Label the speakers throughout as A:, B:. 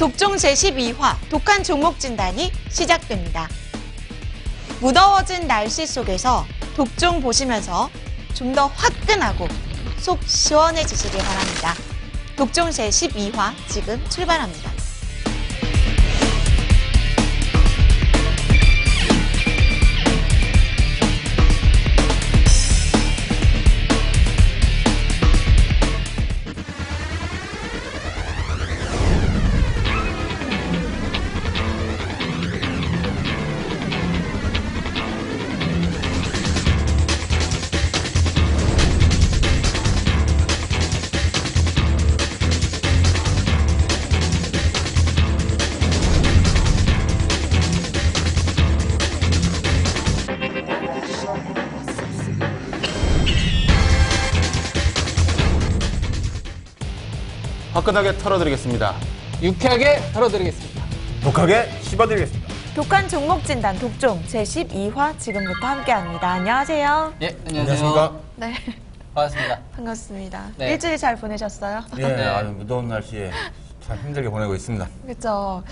A: 독종 제12화 독한 종목 진단이 시작됩니다. 무더워진 날씨 속에서 독종 보시면서 좀 더 화끈하고 속 시원해지시길 바랍니다. 독종 제12화 지금 출발합니다.
B: 화끈하게 털어드리겠습니다.
C: 유쾌하게 털어드리겠습니다.
B: 독하게 씹어드리겠습니다.
A: 독한 종목 진단 독종 제12화 지금부터 함께합니다. 안녕하세요.
C: 예, 안녕하세요.
B: 안녕하십니까?
A: 네,
C: 반갑습니다.
A: 반갑습니다.
C: 네.
A: 일주일 잘 보내셨어요?
B: 예, 아주 무더운 날씨에 참 힘들게 보내고 있습니다.
A: 그렇죠.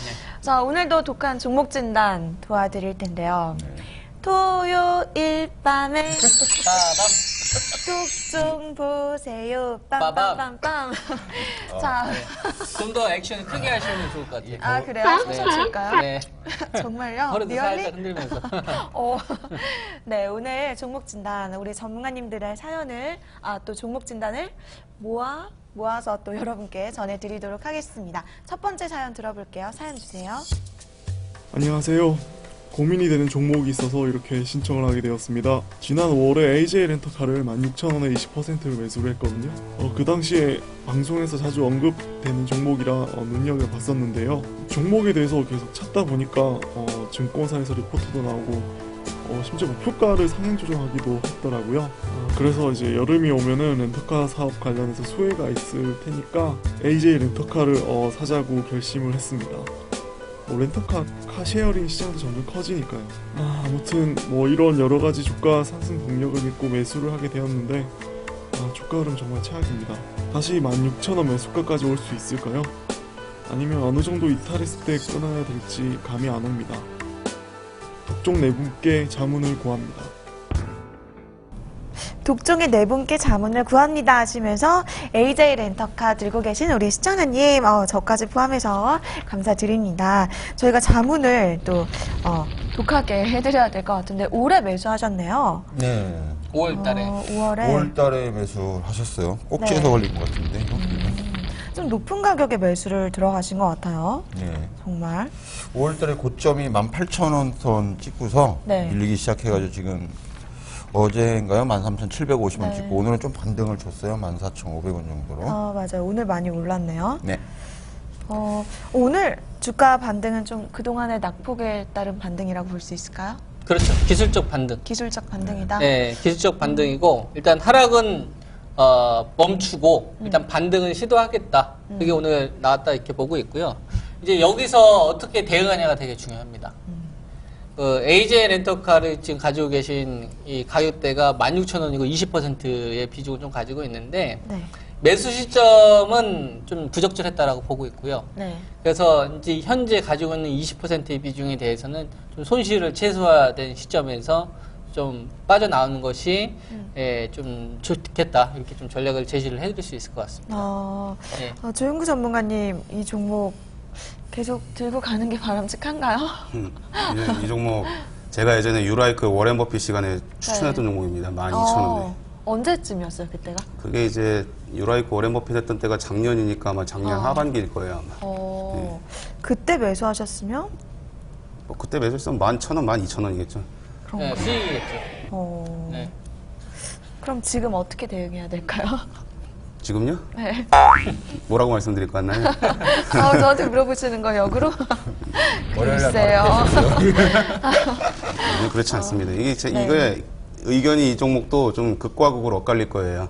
A: 자, 오늘도 독한 종목 진단 도와드릴 텐데요.
B: 네.
A: 토요일 밤에
C: 빠밤.
A: 독종 보세요. 빰빰빰빰. 자,
C: 좀 더 액션 크게 하시면 좋을 것 같아요.
A: 아 그래요? 소설 칠까요?
C: 네.
A: 정말요?
C: 허리도
A: 리얼리?
C: 살짝 흔들면서.
A: 네, 오늘 종목 진단 우리 전문가님들의 사연을 또 종목 진단을 모아서 또 여러분께 전해드리도록 하겠습니다. 첫 번째 사연 들어볼게요. 사연 주세요.
D: 안녕하세요. 고민이 되는 종목이 있어서 이렇게 신청을 하게 되었습니다. 지난 5월에 AJ 렌터카를 16,000원에 20%를 매수를 했거든요. 그 당시에 방송에서 자주 언급되는 종목이라 눈여겨봤었는데요. 종목에 대해서 계속 찾다 보니까 증권사에서 리포트도 나오고 심지어 목표가를 상향 조정하기도 했더라고요. 그래서 이제 여름이 오면은 렌터카 사업 관련해서 수혜가 있을 테니까 AJ 렌터카를 사자고 결심을 했습니다. 렌터카 카쉐어링 시장도 점점 커지니까요. 아무튼 이런 여러가지 주가 상승 동력을 믿고 매수를 하게 되었는데 주가 흐름 정말 최악입니다. 다시 16,000원 매수가까지 올 수 있을까요? 아니면 어느 정도 이탈했을 때 끊어야 될지 감이 안 옵니다. 독종 네 분께 자문을 구합니다.
A: 독종의 네 분께 자문을 구합니다 하시면서 AJ 렌터카 들고 계신 우리 시청자님 저까지 포함해서 감사드립니다. 저희가 자문을 또 독하게 해드려야 될 것 같은데 올해 매수하셨네요.
B: 네.
C: 5월 달에.
A: 5월에
B: 5월 달에 매수하셨어요. 꼭지에서
A: 네.
B: 걸린 것 같은데.
A: 좀 높은 가격에 매수를 들어가신 것 같아요.
B: 네.
A: 정말.
B: 5월 달에 고점이 18,000원 선 찍고서
A: 네.
B: 밀리기 시작해가지고 지금 어제인가요? 13,750원
A: 네.
B: 찍고 오늘은 좀 반등을 줬어요. 14,500원 정도로.
A: 맞아요. 오늘 많이 올랐네요.
B: 네.
A: 오늘 주가 반등은 좀 그동안의 낙폭에 따른 반등이라고 볼 수 있을까요?
C: 그렇죠. 기술적 반등.
A: 기술적 반등이다?
C: 네, 기술적 반등이고, 일단 하락은 멈추고, 일단 반등은 시도하겠다. 그게 오늘 나왔다 이렇게 보고 있고요. 이제 여기서 어떻게 대응하냐가 되게 중요합니다. AJ 렌터카를 지금 가지고 계신 이 가격대가 16,000원이고 20%의 비중을 좀 가지고 있는데,
A: 네.
C: 매수 시점은 좀 부적절했다라고 보고 있고요.
A: 네.
C: 그래서 이제 현재 가지고 있는 20%의 비중에 대해서는 좀 손실을 최소화된 시점에서 좀 빠져나오는 것이 좀 좋겠다. 이렇게 좀 전략을 제시를 해드릴 수 있을 것 같습니다. 네.
A: 조용구 전문가님, 이 종목 계속 들고 가는 게 바람직한가요?
E: 이 종목 제가 예전에 유라이크 워렌 버핏 시간에 추천했던 종목입니다. 12,000원에.
A: 언제쯤이었어요, 그때가?
E: 그게 이제 유라이크 워렌 버핏 했던 때가 작년이니까 아마 작년 하반기일 거예요. 아마.
A: 그때 매수하셨으면?
E: 그때 매수했으면 11,000원, 12,000원이겠죠.
C: 네, 수익이겠죠. 네.
A: 그럼 지금 어떻게 대응해야 될까요?
E: 지금요?
A: 네.
E: 뭐라고 말씀드릴 것 같나요?
A: 저한테 물어보시는 거 역으로? 글쎄요.
E: 아니요, 그렇지 않습니다. 이게
A: 네.
E: 이거의 의견이 이 종목도 좀 극과 극으로 엇갈릴 거예요.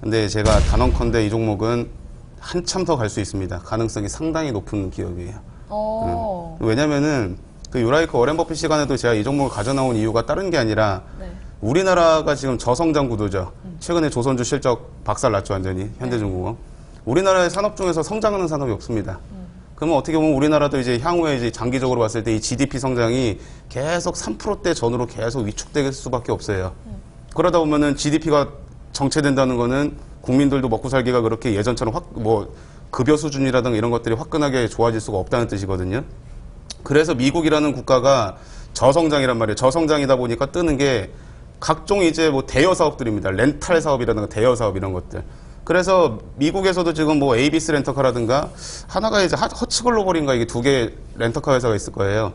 E: 근데 제가 단언컨대 이 종목은 한참 더 갈 수 있습니다. 가능성이 상당히 높은 기업이에요. 왜냐면은 그 유라이크 워렌 버핏 시간에도 제가 이 종목을 가져나온 이유가 다른 게 아니라
A: 네.
E: 우리나라가 지금 저성장 구도죠. 최근에 조선주 실적 박살났죠, 완전히. 현대중공업. 우리나라의 산업 중에서 성장하는 산업이 없습니다. 그러면 어떻게 보면 우리나라도 이제 향후에 이제 장기적으로 봤을 때 이 GDP 성장이 계속 3%대 전후로 계속 위축될 수밖에 없어요. 그러다 보면은 GDP가 정체된다는 거는 국민들도 먹고 살기가 그렇게 예전처럼 급여 수준이라든가 이런 것들이 화끈하게 좋아질 수가 없다는 뜻이거든요. 그래서 미국이라는 국가가 저성장이란 말이에요. 저성장이다 보니까 뜨는 게 각종 이제 뭐 대여 사업들입니다. 렌탈 사업이라든가 대여 사업 이런 것들. 그래서 미국에서도 지금 뭐 에이비스 렌터카라든가 하나가 이제 허츠글로벌인가 이게 2개 렌터카 회사가 있을 거예요.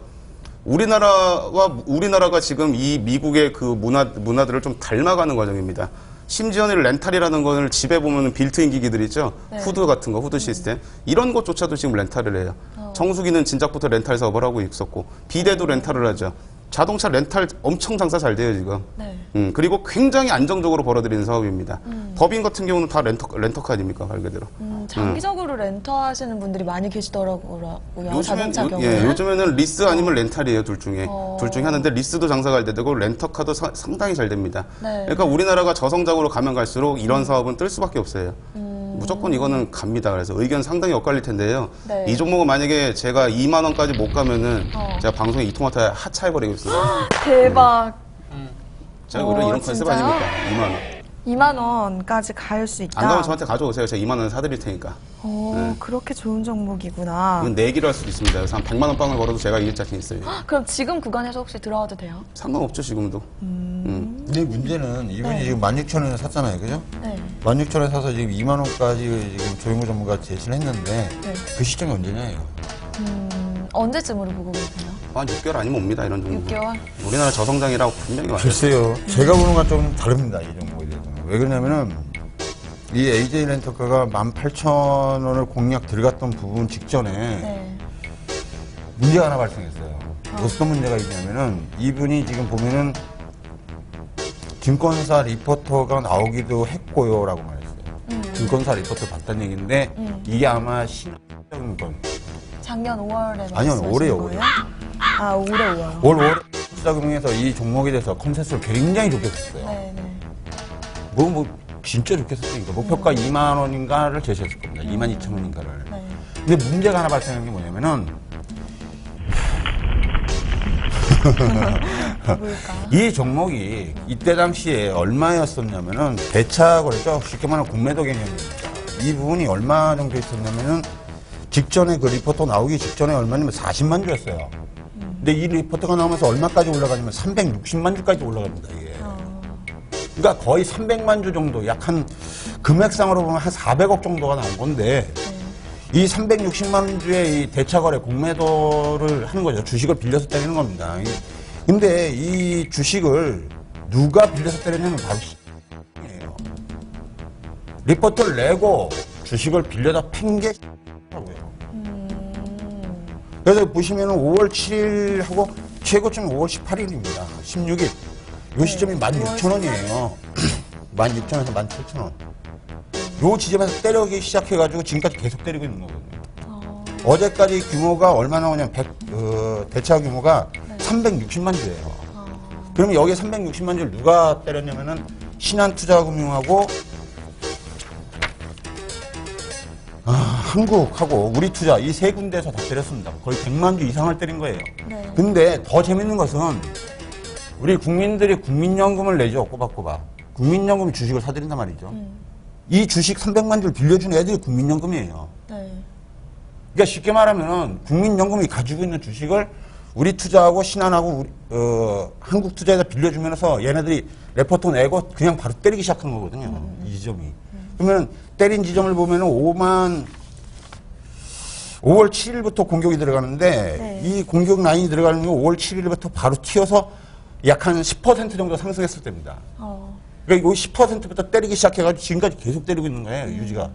E: 우리나라가 지금 이 미국의 그 문화들을 좀 닮아가는 과정입니다. 심지어는 렌탈이라는 거를 집에 보면 빌트인 기기들 있죠.
A: 네.
E: 후드 같은 거, 후드 시스템. 이런 것조차도 지금 렌탈을 해요. 정수기는 진작부터 렌탈 사업을 하고 있었고, 비데도 렌탈을 하죠. 자동차 렌탈 엄청 장사 잘 돼요, 지금.
A: 네.
E: 그리고 굉장히 안정적으로 벌어들이는 사업입니다. 법인 같은 경우는 다 렌터카 아닙니까, 말 그대로.
A: 장기적으로 렌터하시는 분들이 많이 계시더라고요. 자동차 경우에.
E: 예, 요즘에는 리스 아니면 렌탈이에요, 둘 중에. 둘 중에 하나인데 리스도 장사가 잘 되고 렌터카도 상당히 잘 됩니다.
A: 네.
E: 그러니까 우리나라가 저성장으로 가면 갈수록 이런 사업은 뜰 수밖에 없어요. 무조건 이거는 갑니다. 그래서 의견 상당히 엇갈릴 텐데요.
A: 네.
E: 이 종목은 만약에 제가 2만 원까지 못 가면은 제가 방송에 이 토마토에 하차해버리고 있습니다.
A: 대박.
E: 제가 원래 이런 컨셉
A: 진짜요?
E: 아닙니까? 2만 원.
A: 2만 원까지 갈 수 있다.
E: 안 가면 저한테 가져오세요. 제가 2만 원 사드릴 테니까.
A: 그렇게 좋은 종목이구나.
E: 이건 내기를 할 수도 있습니다. 그래서 한 100만 원 빵을 걸어도 제가 이길 자신 있어요.
A: 그럼 지금 구간에서 혹시 들어와도 돼요?
E: 상관없죠, 지금도.
B: 근데 문제는 이분이 지금 16,000원에 샀잖아요. 그죠?
A: 네.
B: 16,000원에 사서 지금 2만 원까지 지금 조용호 전문가 제시를 했는데
A: 네.
B: 그 시점이 언제냐예요.
A: 언제쯤으로 보고 계세요?
E: 한 6개월 아니면 옵니다, 이런 종목은.
A: 6개월?
E: 우리나라 저성장이라고 분명히 말해요.
B: 글쎄요. 제가 보는 건 좀 다릅니다. 이 종목에 대해서는. 왜 그러냐면은 이 AJ 렌터카가 18,000원을 공략 들어갔던 부분 직전에
A: 네.
B: 문제가 하나 발생했어요. 어떤 문제가 있냐면은 이분이 지금 보면은 증권사 리포터가 나오기도 했고요라고 말했어요. 증권사 리포터 봤다는 얘기인데 이게 아마 신한증권
A: 작년 5월에
B: 아니요, 올해요,
A: 거예요? 아, 올해 5월.
B: 올 5월에 시작금융에서 이 종목에 대해서 컨센서스를 굉장히 좋게 썼어요.
A: 네, 네.
B: 뭐 진짜 좋게 썼으니까 목표가 2만 원인가를 제시했을 겁니다. 22,000원인가를.
A: 네.
B: 근데 문제가 하나 발생한 게 뭐냐면은
A: 뭘까?
B: 이 종목이 이때 당시에 얼마였었냐면은 대차 거래죠. 쉽게 말하면 공매도 개념입니다. 이 부분이 얼마 정도 있었냐면은 직전에 그 리포터 나오기 직전에 얼마냐면 40만 주였어요. 근데 이 리포터가 나오면서 얼마까지 올라가냐면 360만 주까지 올라갑니다, 이게. 그러니까 거의 300만 주 정도, 약 한 금액상으로 보면 한 400억 정도가 나온 건데 이 360만 주의 이 대차거래 공매도를 하는 거죠. 주식을 빌려서 때리는 겁니다. 근데 이 주식을 누가 빌려서 때리냐면 바로 X예요. 리포트를 내고 주식을 빌려다 팬게 X라고요. 그래서 보시면은 5월 7일하고 최고점이 5월 18일입니다. 16일. 요 시점이 16,000원이에요. 16,000원에서 17,000원. 요 지점에서 때리기 시작해가지고 지금까지 계속 때리고 있는 거거든요. 어제까지 규모가 얼마 나오냐면 대차 규모가 360만 주예요. 그러면 여기에 360만 주를 누가 때렸냐면은 신한투자금융하고 한국하고 우리투자 이 세 군데에서 다 때렸습니다. 거의 100만 주 이상을 때린 거예요.
A: 네.
B: 근데 더 재밌는 것은 우리 국민들이 국민연금을 내죠. 꼬박꼬박. 국민연금 주식을 사들인단 말이죠. 이 주식 300만 주를 빌려준 애들이 국민연금이에요.
A: 네.
B: 그러니까 쉽게 말하면 국민연금이 가지고 있는 주식을 우리 투자하고 신한하고 한국 투자에다 빌려주면서 얘네들이 레포트 내고 그냥 바로 때리기 시작한 거거든요. 이 지점이. 그러면 때린 지점을 보면은 5월 7일부터 공격이 들어가는데
A: 네.
B: 이 공격 라인이 들어가는 게 5월 7일부터 바로 튀어서 약 한 10% 정도 상승했을 때입니다. 그러니까 이 10%부터 때리기 시작해가지고 지금까지 계속 때리고 있는 거예요, 유지가.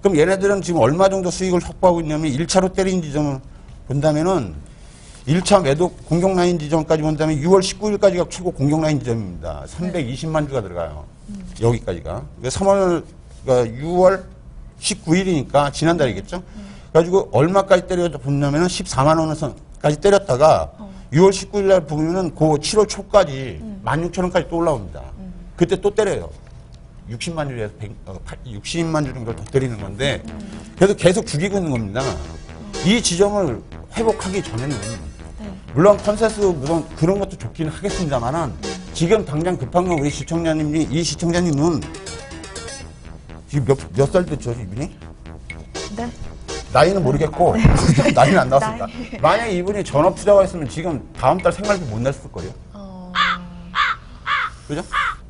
B: 그럼 얘네들은 지금 얼마 정도 수익을 확보하고 있냐면 1차로 때린 지점을 본다면은 1차 매도 공격 라인 지점까지 본다면 6월 19일까지가 최고 공격 라인 지점입니다. 320만 주가 들어가요. 여기까지가. 그러니까 3월, 그러니까 6월 19일이니까 지난달이겠죠. 그래가지고 얼마까지 때려서 본다면은 14만 원까지 때렸다가 6월 19일 날 보면은 그 7월 초까지 16,000원까지 또 올라옵니다. 그때 또 때려요. 60만 주에서 60만 주 정도를 더 때리는 건데 그래서 계속 죽이고 있는 겁니다. 이 지점을 회복하기 전에는 물론 컨센서스 무슨 그런 것도 좋긴 하겠습니다만은 지금 당장 급한 건 우리 시청자님이 이 시청자님은 지금 몇 살 됐죠 이분이?
A: 네.
B: 나이는 모르겠고 나이는 안 나왔습니다. 만약에 이분이 전업 투자가 있으면 지금 다음 달 생활비 못 냈을 거예요. 그죠?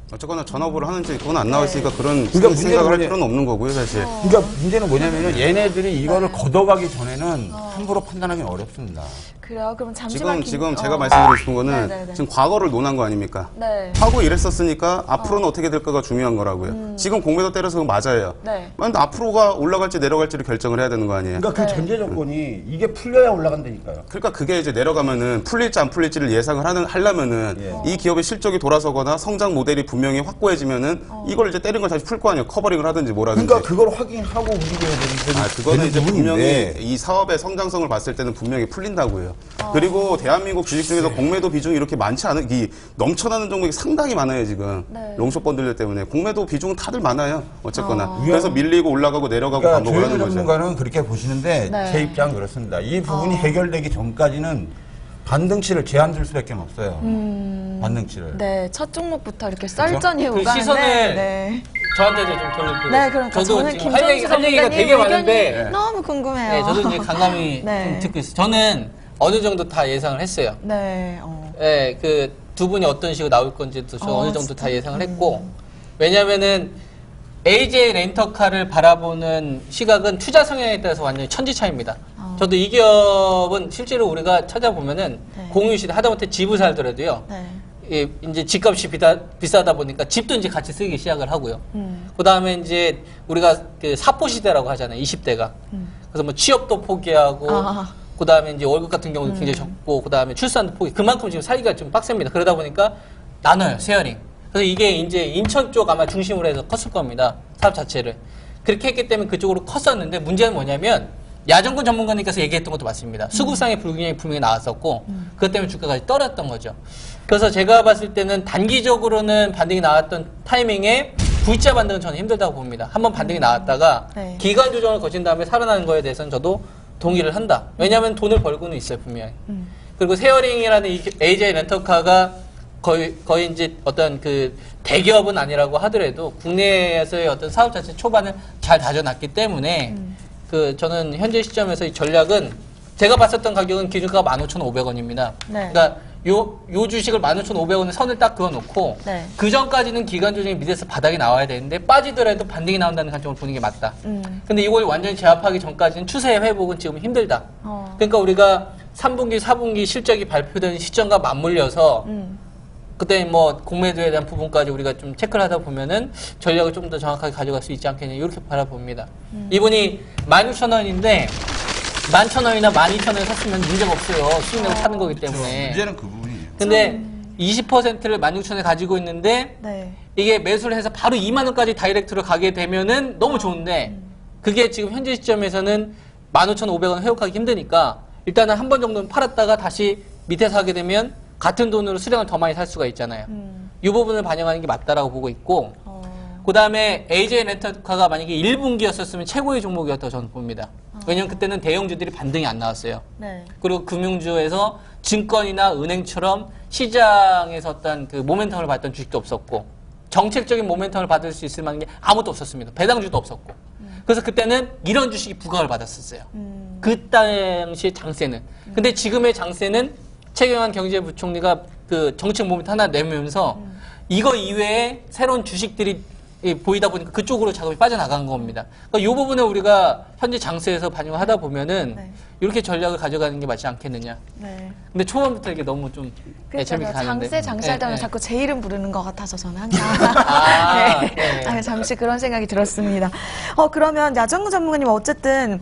E: 어쨌거나 전업을 하는지 그건 안 나와 있으니까 그런
B: 그러니까
E: 생각을 할
B: 문제는
E: 필요는 없는 거고요, 사실.
B: 그러니까 문제는 뭐냐면은 얘네들이 이거를 걷어가기 전에는 함부로 판단하기는 어렵습니다.
A: 그래요? 그럼 잠시만
E: 지금 제가 말씀드리고 싶은 거는
A: 네네네.
E: 지금 과거를 논한 거 아닙니까?
A: 네.
E: 하고 이랬었으니까 앞으로는 어떻게 될까가 중요한 거라고요. 지금 공매도 때려서 그건 맞아요.
A: 네.
E: 근데 앞으로가 올라갈지 내려갈지를 결정을 해야 되는 거 아니에요?
B: 그러니까 그 전제 조건이 이게 풀려야 올라간다니까요.
E: 그러니까 그게 이제 내려가면은 풀릴지 안 풀릴지를 예상을 하려면은 이 기업의 실적이 돌아서거나 성장 모델이 분명히 확고해지면은 이걸 이제 때린 걸 다시 풀 거 아니에요. 커버링을 하든지 뭐라든지.
B: 그러니까 그걸 확인하고 움직여야 되는
E: 그거는 이제 분명히
B: 부분인데.
E: 이 사업의 성장성을 봤을 때는 분명히 풀린다고요. 그리고 대한민국 주식 중에서 공매도 비중이 이렇게 많지 않은, 이 넘쳐나는 종목이 상당히 많아요, 지금.
A: 네.
E: 롱숏 번들들 때문에. 공매도 비중은 다들 많아요. 어쨌거나. 그래서 밀리고 올라가고 내려가고
B: 그러니까
E: 반복을 하는
B: 조현우
E: 거죠.
B: 전문가는 그렇게 보시는데
A: 네.
B: 제 입장은 그렇습니다. 이 부분이 해결되기 전까지는 반등치를 제한 줄 수밖에 없어요. 반등치를.
A: 네, 첫 종목부터 이렇게 썰전이
C: 그
A: 오가는데
C: 시선을
A: 네.
C: 저한테도 좀 돌려주고.
A: 네, 그러니까
C: 저도
A: 저는
C: 지금 할
A: 김정수
C: 얘기가
A: 전문가님
C: 되게 많은데.
A: 의견이 너무 궁금해요.
C: 네, 저도 이제 강감이
A: 네.
C: 좀 듣고 있어요. 저는 어느 정도 다 예상을 했어요.
A: 네.
C: 네, 그 두 분이 어떤 식으로 나올 건지도 저 어느 정도 다 예상을 했고, 왜냐면은 AJ 렌터카를 바라보는 시각은 투자 성향에 따라서 완전히 천지차입니다. 저도 이 기업은 실제로 우리가 찾아보면은
A: 네.
C: 공유시대 하다못해 집을 살더라도요.
A: 네.
C: 이제 집값이 비싸다 보니까 집도 이제 같이 쓰기 시작을 하고요. 그 다음에 이제 우리가 그 사포 시대라고 하잖아요. 20대가. 그래서 뭐 취업도 포기하고, 그 다음에 이제 월급 같은 경우도 굉장히 적고, 그 다음에 출산도 포기. 그만큼 지금 살기가 좀 빡셉니다. 그러다 보니까 나눠요, 쉐어링. 그래서 이게 이제 인천 쪽 아마 중심으로 해서 컸을 겁니다. 사업 자체를. 그렇게 했기 때문에 그쪽으로 컸었는데 문제는 뭐냐면 야전군 전문가님께서 얘기했던 것도 맞습니다. 수급상의 불균형이 분명히 나왔었고 그것 때문에 주가가 떨어졌던 거죠. 그래서 제가 봤을 때는 단기적으로는 반등이 나왔던 타이밍에 V자 반등은 저는 힘들다고 봅니다. 한번 반등이 나왔다가
A: 네.
C: 기간 조정을 거친 다음에 살아나는 거에 대해서는 저도 동의를 한다. 왜냐하면 돈을 벌고는 있어요, 분명히. 그리고 세어링이라는 이 AJ 렌터카가 거의 이제 어떤 그 대기업은 아니라고 하더라도 국내에서의 어떤 사업 자체 초반을 잘 다져놨기 때문에 그 저는 현재 시점에서 이 전략은 제가 봤었던 가격은 기준가가 15,500원입니다.
A: 네.
C: 그러니까 요 주식을 15,500원에 선을 딱 그어놓고
A: 네.
C: 그 전까지는 기간 조정이 밑에서 바닥이 나와야 되는데 빠지더라도 반등이 나온다는 관점을 보는 게 맞다. 근데 이걸 완전히 제압하기 전까지는 추세의 회복은 지금 힘들다. 그러니까 우리가 3분기, 4분기 실적이 발표되는 시점과 맞물려서 그때 뭐 공매도에 대한 부분까지 우리가 좀 체크를 하다 보면은 전략을 좀 더 정확하게 가져갈 수 있지 않겠냐 이렇게 바라봅니다. 이분이 16,000원인데 11,000원이나 12,000원에 샀으면 문제가 없어요. 수익 내고 사는 거기 때문에.
B: 문제는 그 부분이에요.
C: 근데 20%를 16,000원에 가지고 있는데
A: 네.
C: 이게 매수를 해서 바로 2만 원까지 다이렉트로 가게 되면은 너무 좋은데 그게 지금 현재 시점에서는 15,500원 회복하기 힘드니까 일단은 한 번 정도는 팔았다가 다시 밑에서 하게 되면 같은 돈으로 수량을 더 많이 살 수가 있잖아요. 이 부분을 반영하는 게 맞다라고 보고 있고 그 다음에 AJ 렌터카가 만약에 1분기였었으면 최고의 종목이었다고 저는 봅니다. 왜냐면 그때는 대형주들이 반등이 안 나왔어요.
A: 네.
C: 그리고 금융주에서 증권이나 은행처럼 시장에서 어떤 그 모멘텀을 받던 주식도 없었고 정책적인 모멘텀을 받을 수 있을 만한 게 아무것도 없었습니다. 배당주도 없었고. 그래서 그때는 이런 주식이 부각을 받았었어요. 그 당시 장세는. 근데 지금의 장세는 최경환 경제부총리가 그 정책 모멘텀 하나 내면서 이거 이외에 새로운 주식들이 보이다 보니까 그쪽으로 작업이 빠져나간 겁니다. 그러니까 이 부분을 우리가 현재 장세에서 반영을 하다 보면은
A: 네.
C: 이렇게 전략을 가져가는 게 맞지 않겠느냐.
A: 네.
C: 근데 초반부터 이게 너무 좀 재밌게 가는데.
A: 장세 하면
C: 네,
A: 자꾸 제 이름 부르는 것 같아서 저는 항상
C: 아,
A: 네.
C: 네.
A: 아니, 잠시 그런 생각이 들었습니다. 그러면 야정구 전문가님 어쨌든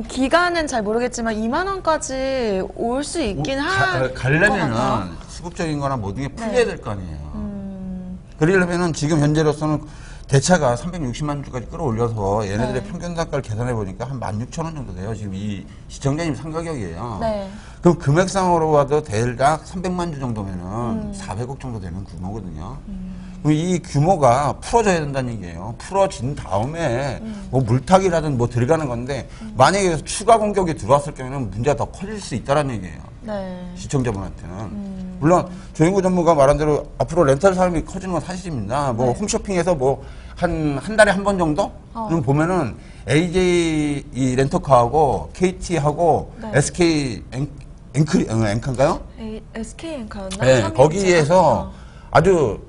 A: 기간은 잘 모르겠지만 2만 원까지 올 수 있긴 것
B: 가려면은
A: 같아요.
B: 수급적인 거나 모든 게 풀려야 될 거 아니에요. 그러려면은 지금 현재로서는 대차가 360만 주까지 끌어올려서 얘네들의 평균 단가를 계산해 보니까 한 16,000원 정도 돼요. 지금 이 시청자님 상가격이에요.
A: 네.
B: 그럼 금액상으로 봐도 대략 300만 주 정도면은 400억 정도 되는 규모거든요. 그럼 이 규모가 풀어져야 된다는 얘기예요. 풀어진 다음에 뭐 물타기라든 뭐 들어가는 건데 만약에 추가 공격이 들어왔을 경우에는 문제가 더 커질 수 있다는 얘기예요.
A: 네.
B: 시청자분한테는. 물론 조영구 전무가 말한 대로 앞으로 렌탈 사람이 커지는 건 사실입니다. 뭐 홈쇼핑에서 뭐 한 달에 한 번 정도? 는 보면은 AJ 이 렌터카하고 KT하고
A: 네.
B: SK 앵커인가요?
A: SK 앵커였나?
B: 네, 거기에서 아주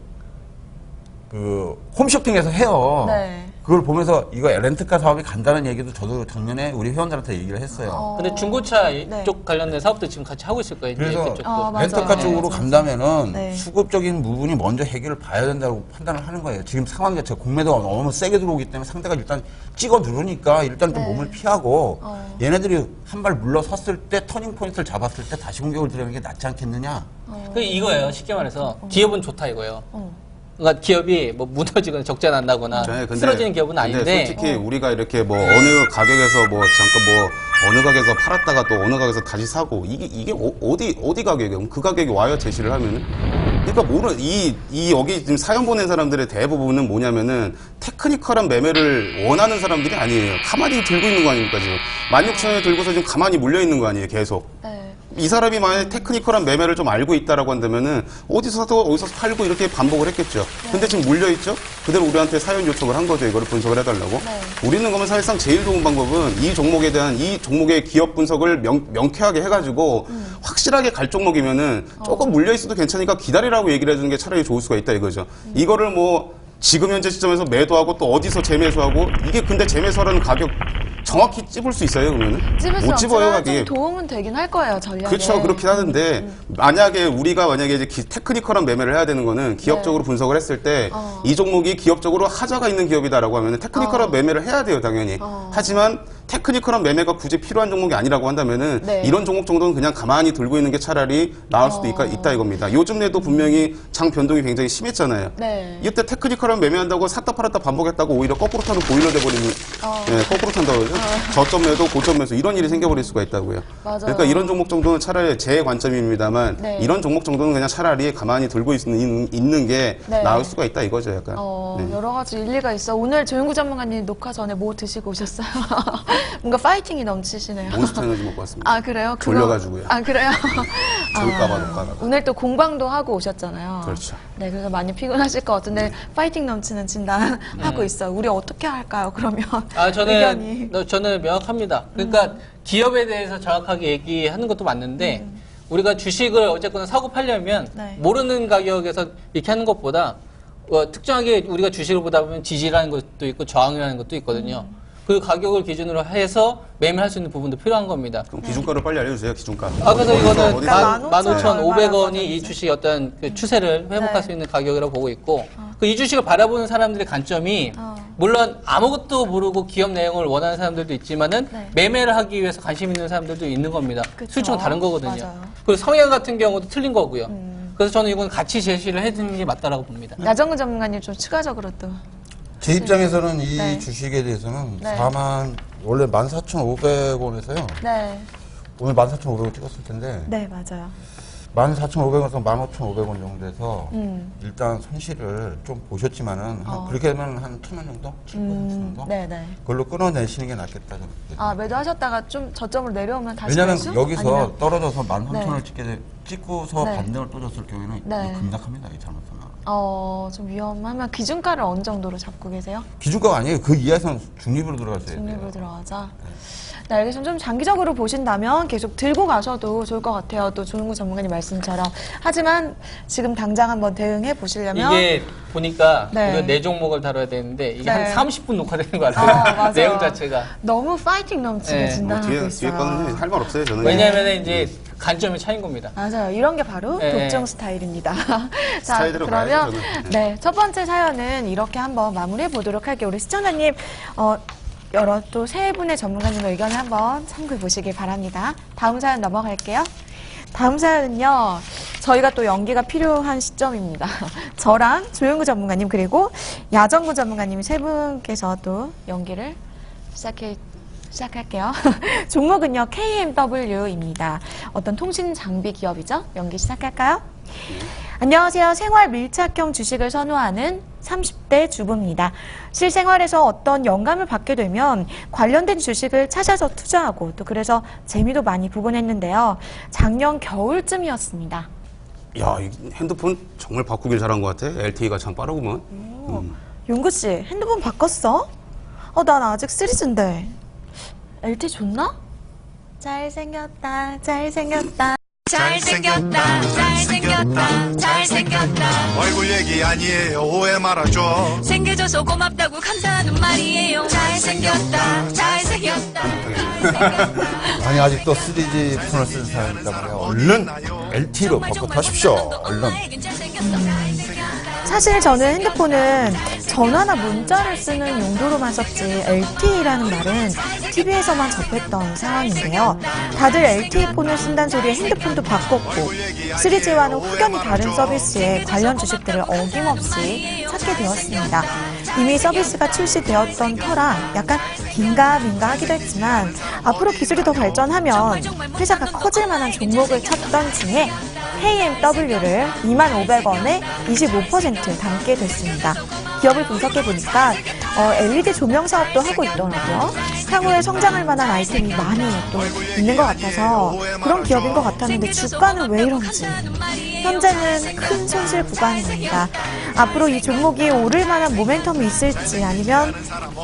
B: 그 홈쇼핑에서 해요.
A: 네.
B: 그걸 보면서 이거 렌트카 사업이 간다는 얘기도 저도 작년에 우리 회원들한테 얘기를 했어요.
C: 근데 중고차
A: 네.
C: 쪽 관련된 사업도 지금 같이 하고 있을 거예요.
B: 그래서
C: 그쪽도.
A: 맞아요.
B: 렌터카
A: 네,
B: 쪽으로
A: 맞아요.
B: 간다면은
A: 네.
B: 수급적인 부분이 먼저 해결을 봐야 된다고 판단을 하는 거예요. 지금 상황 자체가 공매도가 너무 세게 들어오기 때문에 상대가 일단 찍어 누르니까 일단 좀
A: 네.
B: 몸을 피하고 얘네들이 한 발 물러섰을 때 터닝 포인트를 잡았을 때 다시 공격을 들어가는 게 낫지 않겠느냐.
C: 그 이거예요. 쉽게 말해서 기업은 좋다 이거예요. 그러니까 기업이 뭐 무너지거나 적자 난다거나
E: 네, 근데-
C: 쓰러지는 기업은 아닌데
E: 근데 솔직히 우리가 이렇게 뭐 어느 가격에서 뭐 잠깐 뭐 어느 가격에서 팔았다가 또 어느 가격에서 다시 사고 이게 어디 가격이에요? 그 가격이 와요 제시를 하면은. 그러니까 이 여기 지금 사연 보낸 사람들의 대부분은 뭐냐면은 테크니컬한 매매를 원하는 사람들이 아니에요. 가만히 들고 있는 거 아닙니까 지금 16,000원에 들고서 지금 가만히 물려 있는 거 아니에요 계속.
A: 네.
E: 이 사람이 만약에 테크니컬한 매매를 좀 알고 있다라고 한다면은 어디서 사도 어디서 팔고 이렇게 반복을 했겠죠. 근데 지금 물려있죠? 그대로 우리한테 사연 요청을 한 거죠. 이거를 분석을 해달라고.
A: 네.
E: 우리는 그러면 사실상 제일 좋은 방법은 이 종목에 대한 이 종목의 기업 분석을 명쾌하게 해가지고 확실하게 갈 종목이면은 조금 물려있어도 괜찮으니까 기다리라고 얘기를 해주는 게 차라리 좋을 수가 있다 이거죠. 이거를 뭐 지금 현재 시점에서 매도하고 또 어디서 재매수하고 이게 근데 재매수하라는 가격 정확히 찝을 수 있어요 그러면은?
A: 찝을 수
E: 못 찝어요
A: 없지만 좀
E: 가격이.
A: 도움은 되긴 할 거예요, 전략에.
E: 그렇죠. 그렇긴 하는데 만약에 우리가 이제 테크니컬한 매매를 해야 되는 거는 기업적으로 분석을 했을 때 이 종목이 기업적으로 하자가 있는 기업이다라고 하면 테크니컬한 매매를 해야 돼요, 당연히. 하지만 테크니컬한 매매가 굳이 필요한 종목이 아니라고 한다면은
A: 네.
E: 이런 종목 정도는 그냥 가만히 들고 있는 게 차라리 나을 수도 있다 이겁니다. 요즘 내도 분명히 장 변동이 굉장히 심했잖아요.
A: 네.
E: 이때 테크니컬한 매매한다고 샀다 팔았다 반복했다고 오히려 거꾸로 타는 보일러 돼버리는 예, 거꾸로 탄다고 그러죠. 저점 매도 고점 매수 이런 일이 생겨버릴 수가 있다고요.
A: 맞아요.
E: 그러니까 이런 종목 정도는 차라리 제 관점입니다만
A: 네.
E: 이런 종목 정도는 그냥 차라리 가만히 들고 있는 게
A: 네.
E: 나을 수가 있다 이거죠 약간. 네.
A: 여러 가지 일리가 있어. 오늘 조영구 전문가님 녹화 전에 뭐 드시고 오셨어요? 뭔가 파이팅이 넘치시네요.
E: 몬스터 에너지 먹고 왔습니다.
A: 아, 그래요? 그거-
E: 졸려가지고요.
A: 아, 그래요?
E: 졸까봐 녹가다가.
A: 오늘 또 공방도 하고 오셨잖아요.
E: 그렇죠.
A: 네, 그래서 많이 피곤하실 것 같은데 파이팅 넘치는 진단 하고 있어요. 우리 어떻게 할까요? 그러면 의견이.
C: 저는 명확합니다. 그러니까 기업에 대해서 정확하게 얘기하는 것도 맞는데 우리가 주식을 어쨌거나 사고 팔려면
A: 네.
C: 모르는 가격에서 이렇게 하는 것보다 특정하게 우리가 주식을 보다 보면 지지라는 것도 있고 저항이라는 것도 있거든요. 그 가격을 기준으로 해서 매매할 수 있는 부분도 필요한 겁니다.
E: 그럼 기준가를 빨리 알려주세요 기준가.
C: 그래서 이거는
A: 그러니까
C: 15,500원이 이 주식의 어떤 그 추세를 회복할
A: 네.
C: 수 있는 가격이라고 보고 있고 그 이 주식을 바라보는 사람들의 관점이 물론 아무것도 모르고 기업 내용을 원하는 사람들도 있지만은
A: 네.
C: 매매를 하기 위해서 관심 있는 사람들도 있는 겁니다.
A: 그쵸.
C: 수익은 다른 거거든요.
A: 맞아요.
C: 그리고 성향 같은 경우도 틀린 거고요. 그래서 저는 이건 같이 제시를 해주는 게 맞다라고 봅니다.
A: 야정근 전문가님 좀 추가적으로 또.
B: 제 입장에서는 이
A: 네.
B: 주식에 대해서는
A: 네.
B: 원래 14,500원에서요.
A: 네.
B: 오늘 14,500원 찍었을 텐데
A: 네, 맞아요.
B: 14,500원에서 15,500원 정도에서
A: 음.
B: 일단 손실을 좀 보셨지만은 그렇게 되면 한 1,000원 정도? 7% 정도?
A: 네, 네.
B: 그걸로 끊어내시는 게 낫겠다. 저는.
A: 아, 매도하셨다가 좀 저점으로 내려오면 다시
B: 왜냐면
A: 매수?
B: 여기서
A: 아니면-
B: 떨어져서 13,000원을 찍고서
A: 네.
B: 반등을 또 줬을 경우에는
A: 네.
B: 이 급락합니다. 이 잘못하면.
A: 좀 위험하면 기준가를 어느 정도로 잡고 계세요?
B: 기준가가 아니에요. 그 이하에서는 중립으로 들어가셔야 돼요.
A: 중립으로 들어가자. 네, 알겠습니다. 좀 장기적으로 보신다면 계속 들고 가셔도 좋을 것 같아요. 또 조은구 전문가님 말씀처럼. 하지만 지금 당장 한번 대응해 보시려면
C: 이게 보니까
A: 네.
C: 우리가 네 종목을 다뤄야 되는데 이게
A: 네.
C: 한 30분 녹화되는 것 같아요.
A: 맞아요.
C: 내용 자체가.
A: 너무 파이팅 넘치게
C: 네.
A: 진단하고
E: 뒤에
A: 있어요.
E: 거는 할 말 없어요 저는.
C: 왜냐하면 이제 관점의 차이인 겁니다.
A: 맞아요. 이런 게 바로
C: 네.
A: 독점 스타일입니다. 자,
E: 스타일대로
A: 그러면
E: 가야죠, 저는.
A: 네, 첫 번째 사연은 이렇게 한번 마무리해 보도록 할게요. 우리 시청자님, 여러 또 세 분의 전문가님의 의견을 한번 참고해 보시길 바랍니다. 다음 사연 넘어갈게요. 다음 사연은요, 저희가 또 연기가 필요한 시점입니다. 저랑 조영구 전문가님 그리고 야정구 전문가님 세 분께서 또 연기를 시작할게요. 종목은요, KMW입니다. 어떤 통신 장비 기업이죠? 연기 시작할까요? 안녕하세요. 생활 밀착형 주식을 선호하는 30대 주부입니다. 실생활에서 어떤 영감을 받게 되면 관련된 주식을 찾아서 투자하고 또 그래서 재미도 많이 보곤 했는데요. 작년 겨울쯤이었습니다.
E: 야, 이 핸드폰 정말 바꾸길 잘한 것 같아. LTE가 참 빠르구먼.
A: 용구 씨, 핸드폰 바꿨어? 난 아직 3G인데. LTE 좋나? 잘생겼다, 잘생겼다.
F: 잘생겼다 잘생겼다 잘생겼다
G: 얼굴 얘기 아니에요 오해 말아줘
F: 생겨줘서 고맙다고 감사하는 말이에요 잘생겼다 잘생겼다
B: 아니 아직도 3G 폰을 쓰는 사람이 있단 말이에요. 얼른 LTE로 바꿔타십시오. 얼른.
A: 사실 저는 핸드폰은 전화나 문자를 쓰는 용도로만 썼지 LTE라는 말은 TV에서만 접했던 상황인데요. 다들 LTE 폰을 쓴다는 소리에 핸드폰도 바꿨고 3G와는 확연히 다른 서비스에 관련 주식들을 어김없이 찾게 되었습니다. 이미 서비스가 출시되었던 터라 약간 긴가민가 하기도 했지만 앞으로 기술이 더 발전하면 회사가 커질 만한 종목을 찾던 중에 KMW를 25,000원에 25% 담게 됐습니다. 기업을 분석해보니까 LED 조명 사업도 하고 있더라고요. 향후에 성장할 만한 아이템이 많이 또 있는 것 같아서 그런 기업인 것 같았는데 주가는 왜 이런지 현재는 큰 손실 구간입니다. 앞으로 이 종목이 오를 만한 모멘텀이 있을지 아니면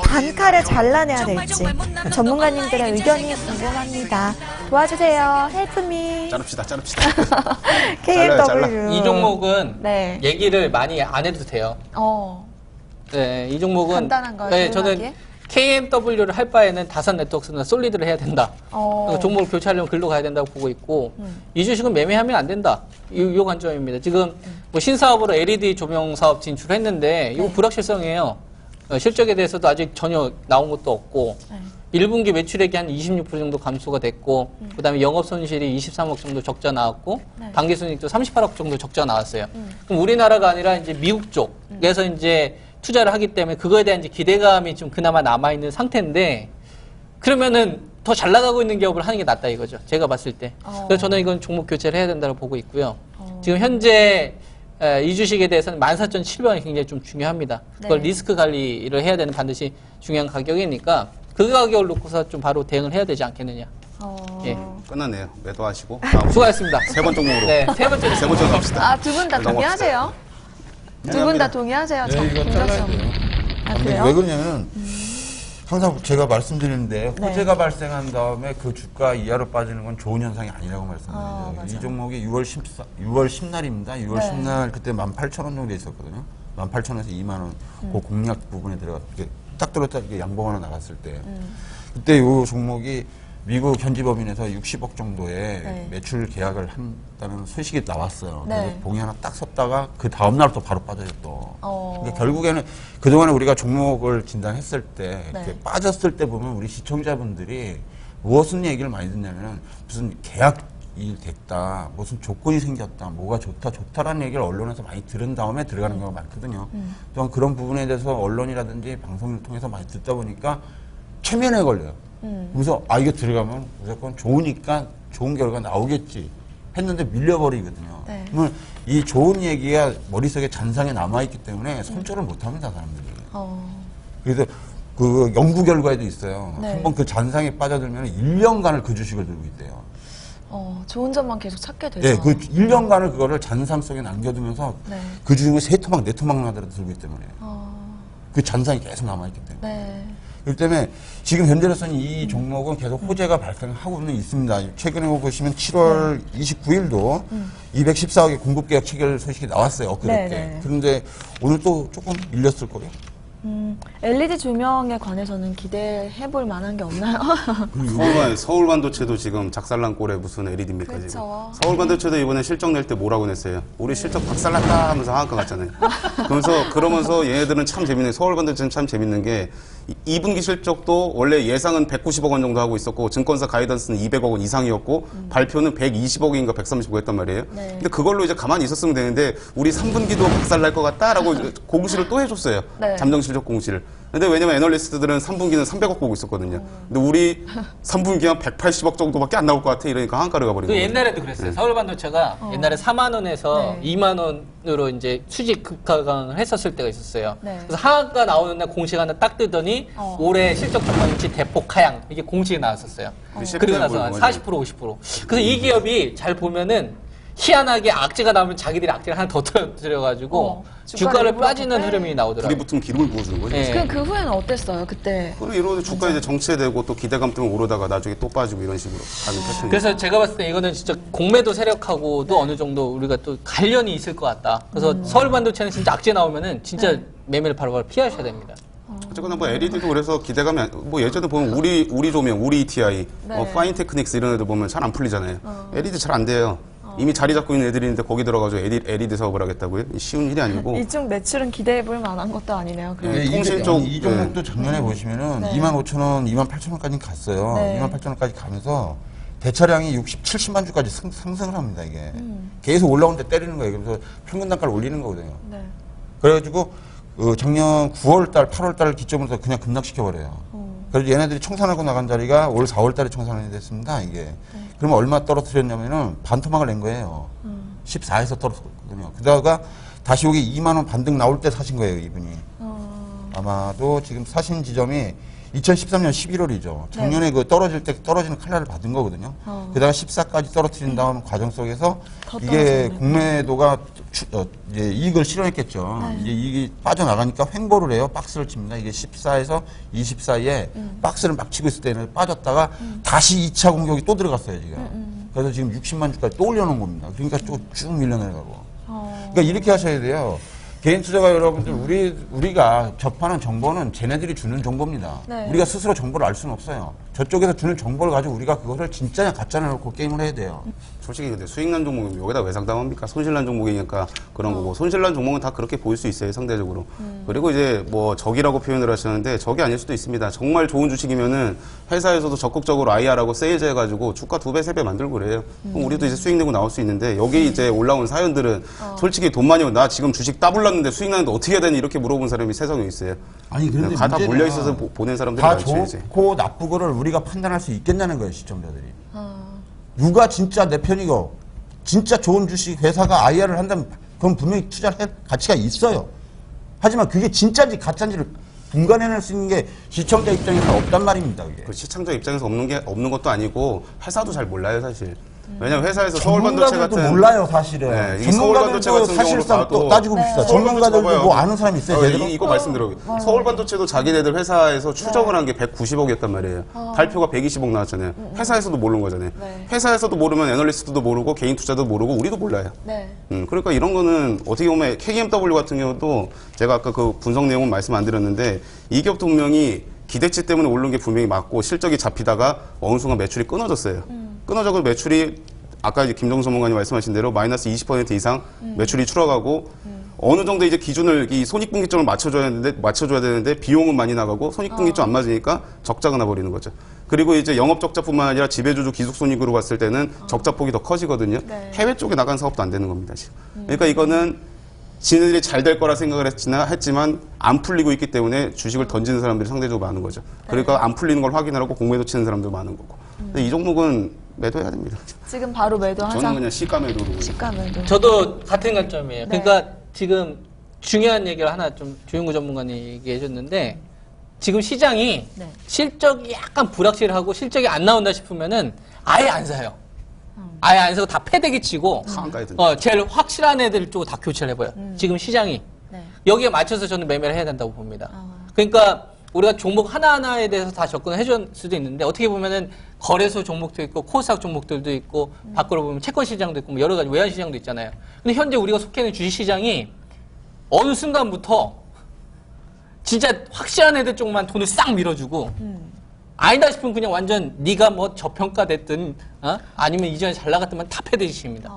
A: 단칼에 잘라내야 될지 전문가님들의 의견이 궁금합니다. 도와주세요. 헬프미.
E: 자릅시다.
A: KMW.
C: 이 종목은
A: 네.
C: 얘기를 많이 안 해도 돼요. 네, 이 종목은
A: 간단한 거요,
C: 네,
A: 조용하게?
C: 저는 KMW를 할 바에는 다산 네트워크스나 솔리드를 해야 된다. 그러니까 종목을 교체하려면 글로 가야 된다고 보고 있고 이 주식은 매매하면 안 된다. 이 관점입니다. 지금 뭐 신사업으로 LED 조명 사업 진출했는데 이거 불확실성이에요. 실적에 대해서도 아직 전혀 나온 것도 없고 1분기 매출액이 한 26% 정도 감소가 됐고 그다음에 영업 손실이 23억 정도 적자 나왔고 당기 순이익도 38억 정도 적자 나왔어요. 그럼 우리나라가 아니라 이제 미국 쪽에서 이제 투자를 하기 때문에 그거에 대한 이제 기대감이 좀 그나마 남아 있는 상태인데 그러면은 더 잘 나가고 있는 기업을 하는 게 낫다 이거죠. 제가 봤을 때. 그래서 저는 이건 종목 교체를 해야 된다고 보고 있고요. 지금 현재 이 주식에 대해서는 14,700원이 굉장히 좀 중요합니다. 그걸 리스크 관리를 해야 되는 반드시 중요한 가격이니까 그 가격을 놓고서 좀 바로 대응을 해야 되지 않겠느냐. 예.
E: 끝났네요. 매도하시고.
C: 수고하셨습니다.
E: 세 번 종목으로.
C: 네, 세 번째.
E: 세 번째 갑시다.
A: 두 분 다 동의하세요? 두 분 다 동의하세요?
B: 네, 이거 잘라야 돼요. 근데
A: 그래요?
B: 왜 그러냐면 항상 제가 말씀드리는데
A: 네.
B: 호재가 발생한 다음에 그 주가 이하로 빠지는 건 좋은 현상이 아니라고 말씀드려요.
A: 맞아.
B: 이 종목이 6월 10날입니다. 6월
A: 네.
B: 10날 그때 18,000원 정도 있었거든요. 18,000원에서 2만 원 그 공략 부분에 들어가 이렇게 딱 들었다 이렇게 양봉 하나 나갔을 때 그때 이 종목이 미국 현지법인에서 60억 정도의
A: 네.
B: 매출 계약을 한다는 소식이 나왔어요.
A: 네.
B: 그래서 봉이 하나 딱 섰다가 그 다음날 또 바로 빠져요 또. 그러니까 결국에는 그동안에 우리가 종목을 진단했을 때 이렇게 빠졌을 때 보면 우리 시청자분들이 무엇은 얘기를 많이 듣냐면 무슨 계약이 됐다, 무슨 조건이 생겼다, 뭐가 좋다라는 얘기를 언론에서 많이 들은 다음에 들어가는 경우가 많거든요. 또한 그런 부분에 대해서 언론이라든지 방송을 통해서 많이 듣다 보니까 최면에 걸려요. 그래서 이거 들어가면 무조건 좋으니까 좋은 결과 나오겠지 했는데 밀려버리거든요.
A: 네.
B: 그러면 이 좋은 얘기가 머릿속에 잔상에 남아있기 때문에 손절을 못합니다, 사람들이. 그래서 그 연구 결과에도 있어요.
A: 네.
B: 한번 그 잔상에 빠져들면 1년간을 그 주식을 들고 있대요.
A: 좋은 점만 계속 찾게 되죠.
B: 네, 그 1년간을 그거를 잔상 속에 남겨두면서
A: 네.
B: 그 중에 3토막, 4토막 나더라도 들고 있기 때문에. 그 잔상이 계속 남아있기 때문에.
A: 네.
B: 그렇기 때문에 지금 현재로서는 이 종목은 계속 호재가 발생하고는 있습니다. 최근에 보시면 7월 29일도 214억의 공급 계약 체결 소식이 나왔어요. 엊그저께.
A: 네.
B: 그런데 오늘 또 조금 밀렸을 거예요.
A: LED 조명에 관해서는 기대해 볼 만한 게 없나요?
E: 서울 반도체도 지금 작살난 꼴에 무슨 LED입니까 지금.
A: 그렇죠.
E: 서울 반도체도 이번에 실적 낼 때 뭐라고 냈어요? 우리 실적 박살났다 하면서 하한가 갔잖아요. 그러면서 얘네들은 참 재밌는, 서울 반도체는 참 재밌는 게 2분기 실적도 원래 예상은 190억 원 정도 하고 있었고 증권사 가이던스는 200억 원 이상이었고 발표는 120억인가 130억 했단 말이에요.
A: 네.
E: 근데 그걸로 이제 가만히 있었으면 되는데 우리 3분기도 박살날 것 같다라고 공시를 또 해줬어요.
A: 네.
E: 잠정 실적 공시를. 근데 왜냐면 애널리스트들은 3분기는 300억 보고 있었거든요. 근데 우리 3분기만 180억 정도밖에 안 나올 것 같아. 이러니까 한가를 가버린
C: 그
E: 거예요.
C: 옛날에도 그랬어요. 서울반도체가 옛날에 4만 원에서
A: 네.
C: 2만 원으로 이제 수직 급하강을 했었을 때가 있었어요.
A: 네.
C: 그래서 하한가 나오는 날 공시가 하나 딱 뜨더니 올해 실적 전망치 대폭 하향 이게 공시에 나왔었어요. 그리고 나서 한 40% 50%. 그래서 이 기업이 잘 보면은 희한하게 악재가 나오면 자기들이 악재를 하나 더 터뜨려가지고 주가를
A: 일부러
C: 빠지는
A: 더
C: 흐름이
E: 불이
C: 나오더라고요.
E: 붙으면 기름을 부어주는 거예요.
C: 네.
A: 그럼 그 후에는 어땠어요? 그때
E: 그리고 이러면 주가 이제 정체되고 또 기대감 때문에 오르다가 나중에 또 빠지고 이런 식으로 가는 패턴이에요.
C: 그래서 제가 봤을 때 이거는 진짜 공매도 세력하고도 어느 정도 우리가 또 관련이 있을 것 같다. 그래서 서울반도체는 진짜 악재 나오면은 진짜 매매를 바로바로 피하셔야 됩니다.
E: 어쨌거나 뭐 LED도 그래서 기대감이 뭐 예전에 보면 우리 조명, 우리 ETI, 파인 테크닉스 이런 애들 보면 잘 안 풀리잖아요. LED 잘 안 돼요. 이미 자리 잡고 있는 애들이 있는데 거기 들어가지고 LED 사업을 하겠다고요? 쉬운 일이 아니고.
A: 이쪽 매출은 기대해 볼 만한 것도 아니네요. 그럼.
E: 네, 통신 쪽,
B: 이 종목도 작년에 보시면은 25,000원, 28,000원까지 갔어요.
A: 네.
B: 28,000원까지 가면서 대차량이 60, 70만 주까지 상승을 합니다, 이게. 계속 올라오는데 때리는 거예요. 그래서 평균 단가를 올리는 거거든요.
A: 네.
B: 그래가지고 작년 9월달, 8월달 기점으로 그냥 급락시켜버려요. 그래서 얘네들이 청산하고 나간 자리가 올 4월달에 청산이 됐습니다, 이게. 그러면 얼마 떨어뜨렸냐면은 반토막을 낸 거예요. 14에서 떨어졌거든요. 그러다가 다시 여기 2만원 반등 나올 때 사신 거예요, 이분이. 아마도 지금 사신 지점이 2013년 11월이죠. 작년에 그 떨어질 때 떨어지는 칼날을 받은 거거든요. 게다가 14까지 떨어뜨린 다음 과정 속에서 이게 공매도가 이제 이익을 실현했겠죠. 이제 이익이 빠져나가니까 횡보를 해요. 박스를 칩니다. 이게 14에서 20 사이에 박스를 막 치고 있을 때는 빠졌다가 다시 2차 공격이 또 들어갔어요, 지금. 그래서 지금 60만 주까지 또 올려놓은 겁니다. 그러니까 쭉 밀려내려가고. 그러니까 이렇게 하셔야 돼요. 개인 투자가 여러분들 우리가 접하는 정보는 쟤네들이 주는 정보입니다.
A: 네.
B: 우리가 스스로 정보를 알 수는 없어요. 저쪽에서 주는 정보를 가지고 우리가 그거를 진짜냐 가짜냐 놓고 게임을 해야 돼요.
E: 솔직히 근데 수익난 종목이 여기다 왜 상담합니까? 손실난 종목이니까 그런 거고 손실난 종목은 다 그렇게 보일 수 있어요 상대적으로. 그리고 이제 뭐 적이라고 표현을 하시는데 적이 아닐 수도 있습니다. 정말 좋은 주식이면은 회사에서도 적극적으로 IR하고 세일즈 해가지고 주가 2배, 3배 만들고 그래요. 그럼 우리도 이제 수익 내고 나올 수 있는데 여기 이제 올라온 사연들은 솔직히 돈 많이 나 지금 주식 따블랐는데 수익 나는데 어떻게 해야 되니 이렇게 물어본 사람이 세상에 있어요.
B: 아니 그런데
E: 다
B: 문제는
E: 몰려 있어서 보낸 사람들이
B: 다
E: 많죠 이제.
B: 좋고 나쁘고를 우리가 판단할 수 있겠냐는 거예요 시청자들이. 누가 진짜 내 편이고 진짜 좋은 주식 회사가 IR을 한다면 그건 분명히 투자할 가치가 있어요. 하지만 그게 진짜인지 가짜인지를 분간해낼 수 있는 게 시청자 입장에서 없단 말입니다. 그게.
E: 그 시청자 입장에서 없는 것도 아니고 회사도 잘 몰라요 사실. 왜냐면 회사에서 서울반도체
B: 전문가들도
E: 같은
B: 몰라요 사실은.
E: 네, 이 서울반도체
B: 전문가들도
E: 같은
B: 사실상
E: 경우로
B: 또
E: 봐도
B: 따지고 봅시다. 전문가들도
E: 봐봐요.
B: 뭐 아는 사람이 있어요 제대로?
E: 이거 말씀드려요. 서울반도체도 자기네들 회사에서 추정을 한 게 190억이었단 말이에요. 발표가 120억 나왔잖아요. 회사에서도 모르는 거잖아요. 회사에서도 모르면 애널리스트도 모르고 개인 투자도 모르고 우리도 몰라요.
A: 네.
E: 그러니까 이런 거는 어떻게 보면 KMW 같은 경우도 제가 아까 그 분석 내용은 말씀 안 드렸는데 이 기업도 분명히 기대치 때문에 오른 게 분명히 맞고 실적이 잡히다가 어느 순간 매출이 끊어졌어요. 끊어져서 매출이 아까 이제 김정수 전문가님 말씀하신 대로 마이너스 20% 이상 매출이 줄어가고 어느 정도 이제 기준을 이 손익분기점을 맞춰줘야 되는데 비용은 많이 나가고 손익분기점 안 맞으니까 적자가 나버리는 거죠. 그리고 이제 영업 적자뿐만 아니라 지배주주 기숙손익으로 봤을 때는 적자폭이 더 커지거든요.
A: 네.
E: 해외 쪽에 나간 사업도 안 되는 겁니다, 지금. 그러니까 이거는 지네들이 잘 될 거라 생각을 했지만 안 풀리고 있기 때문에 주식을 던지는 사람들이 상대적으로 많은 거죠. 그러니까 안 풀리는 걸 확인하고 공매도 치는 사람도 많은 거고. 근데 이 종목은 매도해야 됩니다.
A: 지금 바로 매도하자.
E: 저는 그냥 시가 매도로.
A: 시가 매도.
C: 저도 같은 관점이에요.
A: 네.
C: 그러니까 지금 중요한 얘기를 하나 좀 조윤구 전문가님 얘기해 줬는데 지금 시장이
A: 네.
C: 실적이 약간 불확실하고 실적이 안 나온다 싶으면은 아예 안 사요. 아예 안 사고 다 패대기 치고
E: 상한가에 든다.
C: 제일 확실한 애들 쪽으로 다 교체를 해버려요. 지금 시장이
A: 네.
C: 여기에 맞춰서 저는 매매를 해야 된다고 봅니다. 그러니까 우리가 종목 하나하나에 대해서 다 접근을 해줄 수도 있는데 어떻게 보면은 거래소 종목도 있고 코스닥 종목들도 있고 밖으로 보면 채권 시장도 있고 뭐 여러 가지 외환 시장도 있잖아요. 근데 현재 우리가 속해 있는 주식 시장이 어느 순간부터 진짜 확실한 애들 쪽만 돈을 싹 밀어주고 아니다 싶으면 그냥 완전 네가 뭐 저평가됐든 아니면 이전에 잘 나갔더만 다 패대지십니다.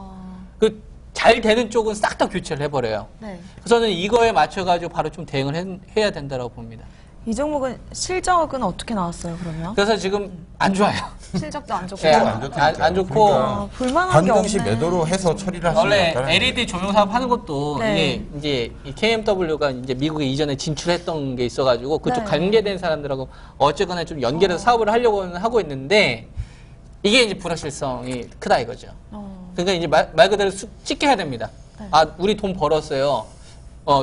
C: 그 잘 되는 쪽은 싹 다 교체를 해버려요.
A: 네.
C: 그래서 저는 이거에 맞춰가지고 바로 좀 대응을 해야 된다고 봅니다.
A: 이 종목은 실적은 어떻게 나왔어요, 그러면?
C: 그래서 지금 안 좋아요.
A: 실적도 안 좋고.
C: 네,
B: 안 좋다니까요.
C: 안 좋고.
B: 그러니까
A: 볼만한 게
B: 반등시
A: 없네.
B: 매도로 해서 처리를 하시는
C: 원래
B: 거잖아요.
C: LED 조명 사업 하는 것도
A: 네.
C: 이게 이제 이 KMW가 이제 미국에 이전에 진출했던 게 있어가지고 그쪽
A: 네.
C: 관계된 사람들하고 어쨌거나 좀 연결해서 사업을 하려고는 하고 있는데 이게 이제 불확실성이 크다 이거죠. 그러니까 이제 말 그대로 찍혀야 됩니다.
A: 네.
C: 아, 우리 돈 벌었어요.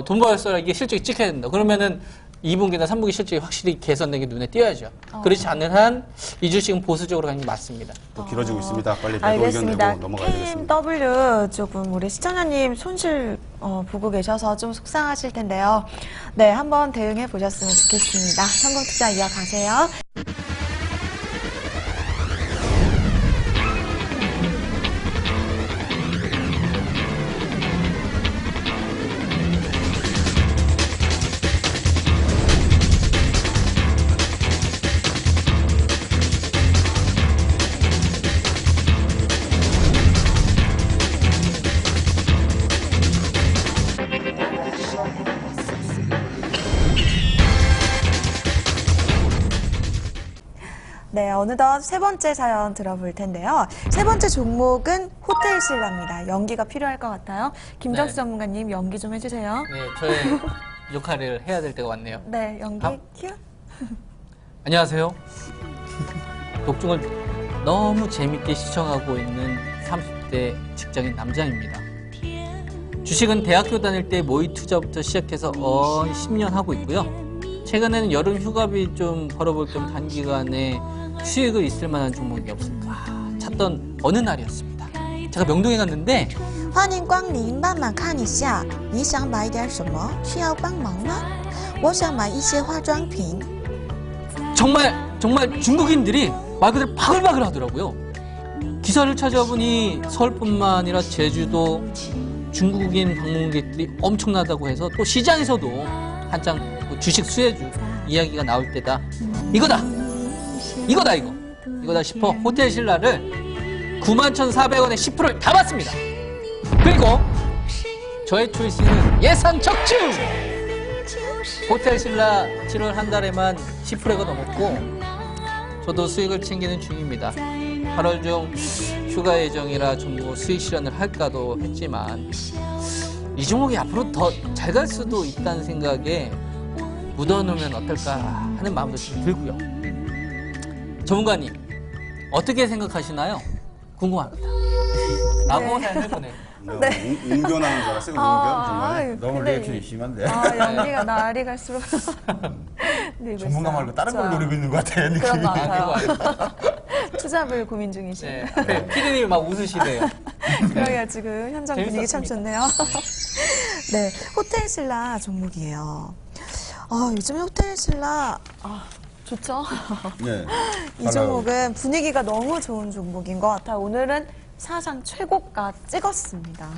C: 돈 벌었어요. 이게 실적이 찍혀야 된다. 그러면은 2분기나 3분기 실적이 확실히 개선된 게 눈에 띄어야죠. 그렇지 않는 한 이 주식은 보수적으로 가는 게 맞습니다.
E: 또 길어지고 있습니다. 빨리 매도 의견
A: 알겠습니다.
E: 내고 넘어가야 되겠습니다.
A: KMW 조금 우리 시청자님 손실 보고 계셔서 좀 속상하실 텐데요. 네, 한번 대응해 보셨으면 좋겠습니다. 성공 투자 이어가세요. 네, 어느덧 세 번째 사연 들어볼 텐데요. 세 번째 종목은 호텔 신라입니다. 연기가 필요할 것 같아요. 김정수
C: 네.
A: 전문가님 연기 좀 해주세요.
C: 네, 저의 역할을 해야 될 때가 왔네요.
A: 네, 연기
C: 아.
A: 큐.
C: 안녕하세요. 독중을 너무 재밌게 시청하고 있는 30대 직장인 남자입니다. 주식은 대학교 다닐 때 모의 투자부터 시작해서 10년 하고 있고요. 최근에는 여름 휴가비 좀 벌어볼 겸 단기간에 수익을 있을 만한 종목이 없을까 찾던 어느 날이었습니다. 제가 명동에 갔는데
A: 欢迎光临，慢慢看一下。你想买点什么？需要帮忙吗？我想买一些化妆品。
C: 정말 중국인들이 말 그대로 바글바글 하더라고요. 기사를 찾아보니 서울뿐만 아니라 제주도 중국인 방문객들이 엄청나다고 해서 또 시장에서도 한창 주식 수혜주 이야기가 나올 때다. 이거다 싶어 호텔 신라를 91,400원에 10%를 담았습니다. 그리고 저의 초이스는 예상 적중! 호텔 신라 7월 한 달에만 10%가 넘었고 저도 수익을 챙기는 중입니다. 8월 중 휴가 예정이라 전부 수익 실현을 할까도 했지만 이 종목이 앞으로 더 잘 갈 수도 있다는 생각에 묻어놓으면 어떨까 하는 마음도 좀 들고요. 전문가님 어떻게 생각하시나요? 궁금합니다. 라고 해보네.
A: 네.
E: 웅변하는 줄 알았어요. 웅변 정말.
B: 너무
A: 근데
B: 리액션이 심한데.
A: 연기가 날이 갈수록 늘고
B: 전문가
A: 있어요.
B: 말고 다른 걸
A: 자,
B: 노리고 있는 것 같아요. 느낌이.
A: 그런 것
C: 아, 그거
A: 같아요.
C: 아니에요.
A: 투잡을 고민 중이신.
C: 네. 피디님이 막 웃으시네요.
A: 그러게요. 지금 현장 분위기 참
C: 재밌었습니다.
A: 좋네요. 네, 호텔 신라 종목이에요. 요즘에 호텔 신라 좋죠.
B: 네.
A: 이 종목은 분위기가 너무 좋은 종목인 것 같아요. 오늘은 사상 최고가 찍었습니다.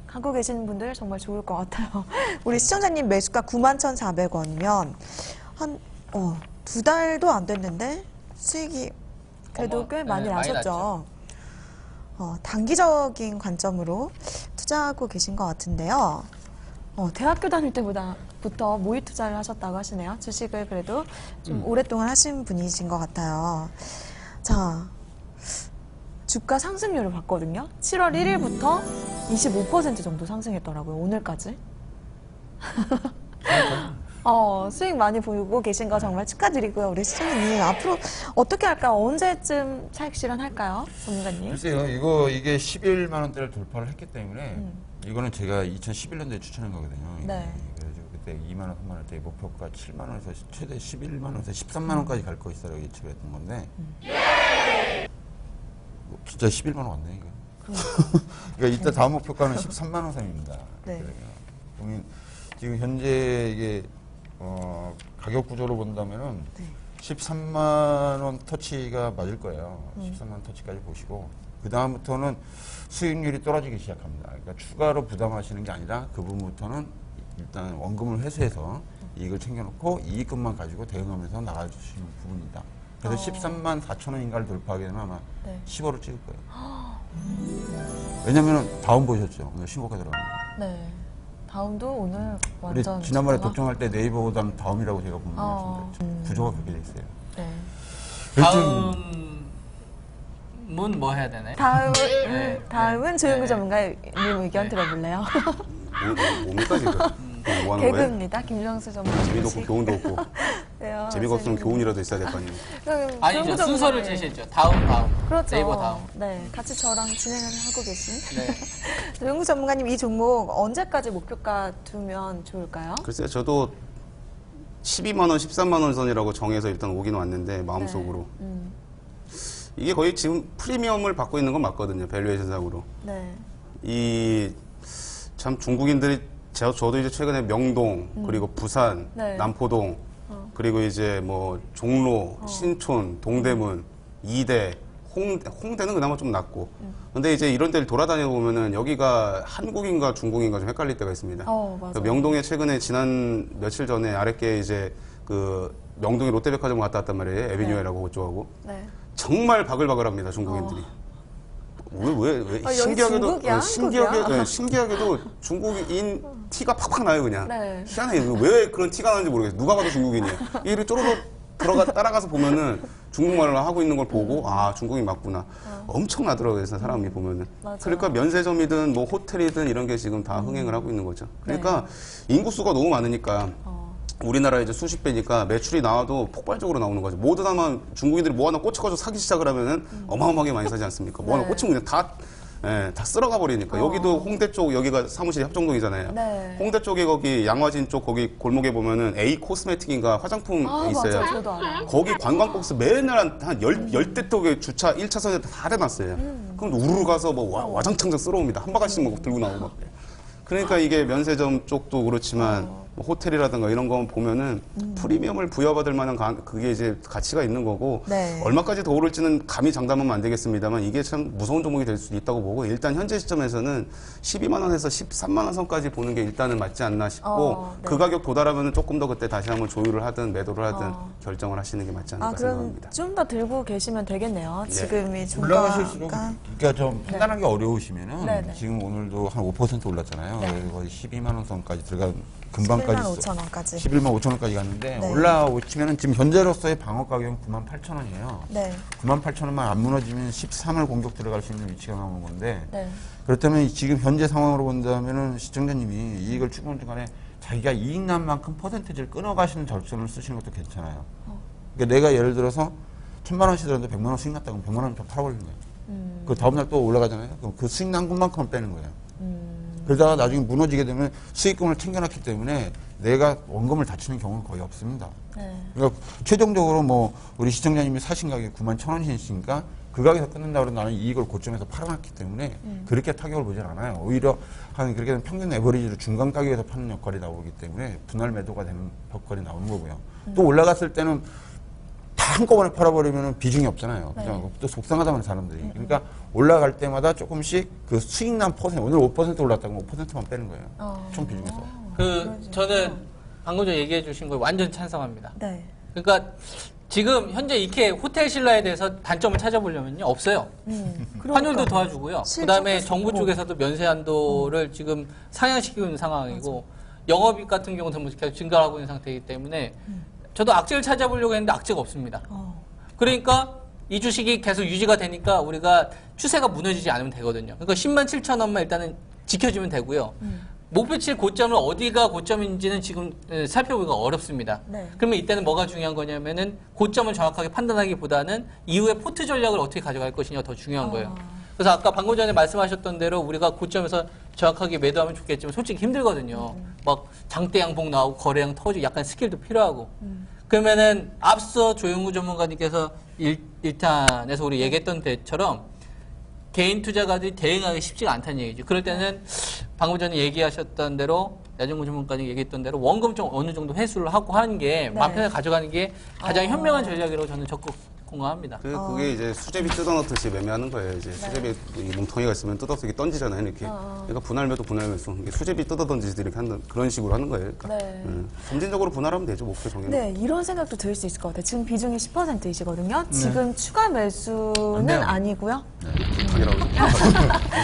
A: 갖고 계시는 분들 정말 좋을 것 같아요. 우리 시청자님 매수가 91,400원이면 한 2달도 안 됐는데 수익이 그래도 꽤 많이
C: 네, 많이
A: 나셨죠. 단기적인 관점으로 투자하고 계신 것 같은데요. 대학교 다닐 때부터 모의 투자를 하셨다고 하시네요. 주식을 그래도 좀 오랫동안 하신 분이신 것 같아요. 자, 주가 상승률을 봤거든요. 7월 1일부터 25% 정도 상승했더라고요. 오늘까지. 수익 많이 보고 계신 거 정말 축하드리고요. 우리 시청자님 앞으로 어떻게 할까요? 언제쯤 차익 실현할까요? 전문가님.
B: 글쎄요, 이게 11만 원대를 돌파를 했기 때문에 이거는 제가 2011년도에 추천한 거거든요.
A: 네.
B: 그래가지고 그때 2만 원, 3만 원대 목표가 7만 원에서 최대 11만 원에서 13만 원까지 갈 거 있어라고 예측을 했던 건데 진짜 11만 원 왔네 이거. 그러니까 이때 다음 목표가는 13만 원 선입니다.
A: 네.
B: 그러면 지금 현재 이게 가격 구조로 본다면은 13만 원 터치가 맞을 거예요. 13만 원 터치까지 보시고 그 다음부터는 수익률이 떨어지기 시작합니다. 그러니까 추가로 부담하시는 게 아니라 그 부분부터는 일단 원금을 회수해서 이익을 챙겨놓고 이익금만 가지고 대응하면서 나가주시는 부분이다. 그래서 13만 4천 원인가를 돌파하게 되면 아마
A: 네.
B: 15를 찍을 거예요. 왜냐면 다운 보셨죠? 오늘 신고가 들어갑니다.
A: 네. 다음도 오늘
B: 우리
A: 완전
B: 지난번에
A: 좋구나.
B: 독점할 때 네이버보다는 다음이라고 제가 보는
A: 어.
B: 말씀드렸죠. 구조가 그렇게 돼 있어요.
A: 네.
C: 다음은 뭐 해야 되나요?
A: 다음은 조영구
C: 네.
A: 전문가님 의견 들어볼래요?
E: 뭡니까 지금? 뭐 하는 거예요?
A: 개그입니다. 김정수 전문가.
E: 재미도 없고 교훈도 없고
A: 네요.
E: 재미가 없으면 교훈이라도 있어야 될 거 아니에요.
A: 그럼
C: 아니죠.
A: 조영구
C: 순서를
A: 전문가님.
C: 제시했죠. 다음.
A: 그렇죠.
C: 네이버 다음.
A: 네, 같이 저랑 진행을 하고 계신
C: 네.
A: 조영구 전문가님 이 종목 언제까지 목표가 두면 좋을까요?
E: 글쎄요, 저도 12만 원, 13만 원 선이라고 정해서 일단 오긴 왔는데 마음속으로 이게 거의 지금 프리미엄을 받고 있는 건 맞거든요. 밸류에이션상으로.
A: 네.
E: 이 참 중국인들이 저도 이제 최근에 명동 그리고 부산,
A: 네.
E: 남포동 그리고 이제 뭐 종로, 신촌, 동대문, 이대, 홍대는 그나마 좀 낫고. 근데 이제 이런 데를 돌아다녀 보면은 여기가 한국인가 중국인가 좀 헷갈릴 때가 있습니다.
A: 맞아요.
E: 그러니까 명동에 최근에 지난 며칠 전에 아랫게 이제 그 명동에 롯데백화점 갔다 왔단 말이에요. 에비뉴에라고 그쪽하고.
A: 네.
E: 정말 바글바글합니다, 중국인들이. 왜
A: 여기
E: 신기하게도
A: 중국이야? 한국이야?
E: 신기하게도 중국인 티가 팍팍 나요 그냥.
A: 네.
E: 희한해. 왜 그런 티가 나는지 모르겠어요. 누가 봐도 중국인이에요. 이를 쪼르륵 따라가서 보면은 중국말을 하고 있는 걸 보고 아 중국인 맞구나. 엄청 나더라고요. 그래서 사람이 보면은.
A: 맞아요.
E: 그러니까 면세점이든 뭐 호텔이든 이런 게 지금 다 흥행을 하고 있는 거죠. 그러니까 인구수가 너무 많으니까. 우리나라 이제 수십 배니까 매출이 나와도 폭발적으로 나오는 거죠. 모두 다만 중국인들이 뭐 하나 꽂혀가지고 사기 시작을 하면은 어마어마하게 많이 사지 않습니까? 뭐 하나
A: 네.
E: 꽂히면 그냥 다 쓸어가 버리니까. 여기도 홍대 쪽, 여기가 사무실이 합정동이잖아요.
A: 네.
E: 홍대 쪽에 거기 양화진 쪽 거기 골목에 보면은 A 코스메틱인가 화장품 있어요.
A: 맞아요. 저도 알아요.
E: 거기 관광버스 매날 한 열대 쪽에 주차 1차선에 다 해놨어요. 그럼 우르르 가서 뭐 와장창장 쓸어옵니다. 한 바가지씩 뭐 들고 나오고 막. 그러니까 이게 면세점 쪽도 그렇지만 뭐 호텔이라든가 이런 거 보면은 프리미엄을 부여받을 만한 그게 이제 가치가 있는 거고
A: 네.
E: 얼마까지 더 오를지는 감히 장담하면 안 되겠습니다만 이게 참 무서운 종목이 될 수도 있다고 보고 일단 현재 시점에서는 12만 원에서 13만 원 선까지 보는 게 일단은 맞지 않나 싶고
A: 네.
E: 그 가격 도달하면 조금 더 그때 다시 한번 조율을 하든 매도를 하든 결정을 하시는 게 맞지 않을까
A: 그럼
E: 생각합니다.
A: 좀 더 들고 계시면 되겠네요. 지금이
B: 올라가실수록
A: 종가가.
B: 그러니까 좀 판단하기 어려우시면은
A: 네네.
B: 지금 오늘도 한 5% 올랐잖아요.
A: 네.
B: 거의 12만 원 선까지 들어간 금방까지
A: 11만 5천 원까지.
B: 11만 5천 원까지 갔는데
A: 네.
B: 올라오시면은 지금 현재로서의 방어 가격은 9만 8천 원이에요.
A: 네.
B: 9만 8천 원만 안 무너지면 13을 공격 들어갈 수 있는 위치가 나오는 건데
A: 네.
B: 그렇다면 지금 현재 상황으로 본다면은 시청자님이 이익을 추구하는 중간에 자기가 이익 난 만큼 퍼센티지를 끊어가시는 절전을 쓰시는 것도 괜찮아요. 그러니까 내가 예를 들어서 1,000만 원씩 들었는데 100만 원 수익 났다 그러면 100만 원 더 팔아버리는 거예요. 그 다음날 또 올라가잖아요. 그럼 그 수익 난 것만큼은 빼는 거예요. 그러다가 나중에 무너지게 되면 수익금을 챙겨놨기 때문에 내가 원금을 다치는 경우는 거의 없습니다.
A: 네.
B: 그러니까 최종적으로 뭐 우리 시청자님이 사신 가격이 9만 1,000원이시니까 그 가격에서 끊는다 그러면 나는 이익을 고점에서 팔아놨기 때문에 그렇게 타격을 보진 않아요. 오히려 한 그렇게 되면 평균 에버리지로 중간 가격에서 파는 역할이 나오기 때문에 분할 매도가 되는 역할이 나오는 거고요. 또 올라갔을 때는 다 한꺼번에 팔아버리면 비중이 없잖아요. 그죠? 또 속상하다는 사람들이. 그러니까 올라갈 때마다 조금씩 그 수익 난 퍼센트, 오늘 5% 올랐다면 5%만 빼는 거예요. 총 비중에서.
C: 저는 방금 전에 얘기해 주신 거 완전 찬성합니다.
A: 네.
C: 그러니까 지금 현재 이렇게 호텔 신라에 대해서 단점을 찾아보려면요 없어요. 환율도 도와주고요. 그다음에 정부 쪽에서도 면세 한도를 지금 상향시키고 있는 상황이고 영업이익 같은 경우는 뭐 계속 증가하고 있는 상태이기 때문에 저도 악재를 찾아보려고 했는데 악재가 없습니다. 그러니까 이 주식이 계속 유지가 되니까 우리가 추세가 무너지지 않으면 되거든요. 그러니까 10만 7천 원만 일단은 지켜주면 되고요. 목표치 고점을 어디가 고점인지는 지금 살펴보기가 어렵습니다.
A: 네.
C: 그러면 이때는 뭐가 중요한 거냐면은 고점을 정확하게 판단하기보다는 이후에 포트 전략을 어떻게 가져갈 것이냐가 더 중요한 거예요. 그래서 아까 방금 전에 말씀하셨던 대로 우리가 고점에서 정확하게 매도하면 좋겠지만 솔직히 힘들거든요. 막 장대 양봉 나오고 거래량 터지고 약간 스킬도 필요하고. 그러면은 앞서 조영구 전문가님께서 1탄에서 우리 얘기했던 데처럼 개인 투자가들이 대응하기 쉽지가 않다는 얘기죠. 그럴 때는 방금 전에 얘기하셨던 대로 야정구 전문가님 얘기했던 대로 원금 좀 어느 정도 회수를 하고 하는 게 마음 편하게 가져가는 게 가장 현명한 전략이라고 저는 적극 공감합니다.
E: 그게 이제 수제비 뜯어넣듯이 매매하는 거예요. 이제 수제비 이 뭉텅이가 있으면 뜯어서 이렇게 던지잖아요. 이렇게. 그러니까 분할매도 분할매수. 이게 수제비 뜯어 던지듯이 이렇게 하는 그런 식으로 하는 거예요. 그러니까.
A: 네.
E: 점진적으로 분할하면 되죠. 목표 정해놓고.
A: 네, 이런 생각도 들 수 있을 것 같아요. 지금 비중이 10%이시거든요. 지금 추가 매수는
B: 돼요.
A: 아니고요.
E: 아니라고.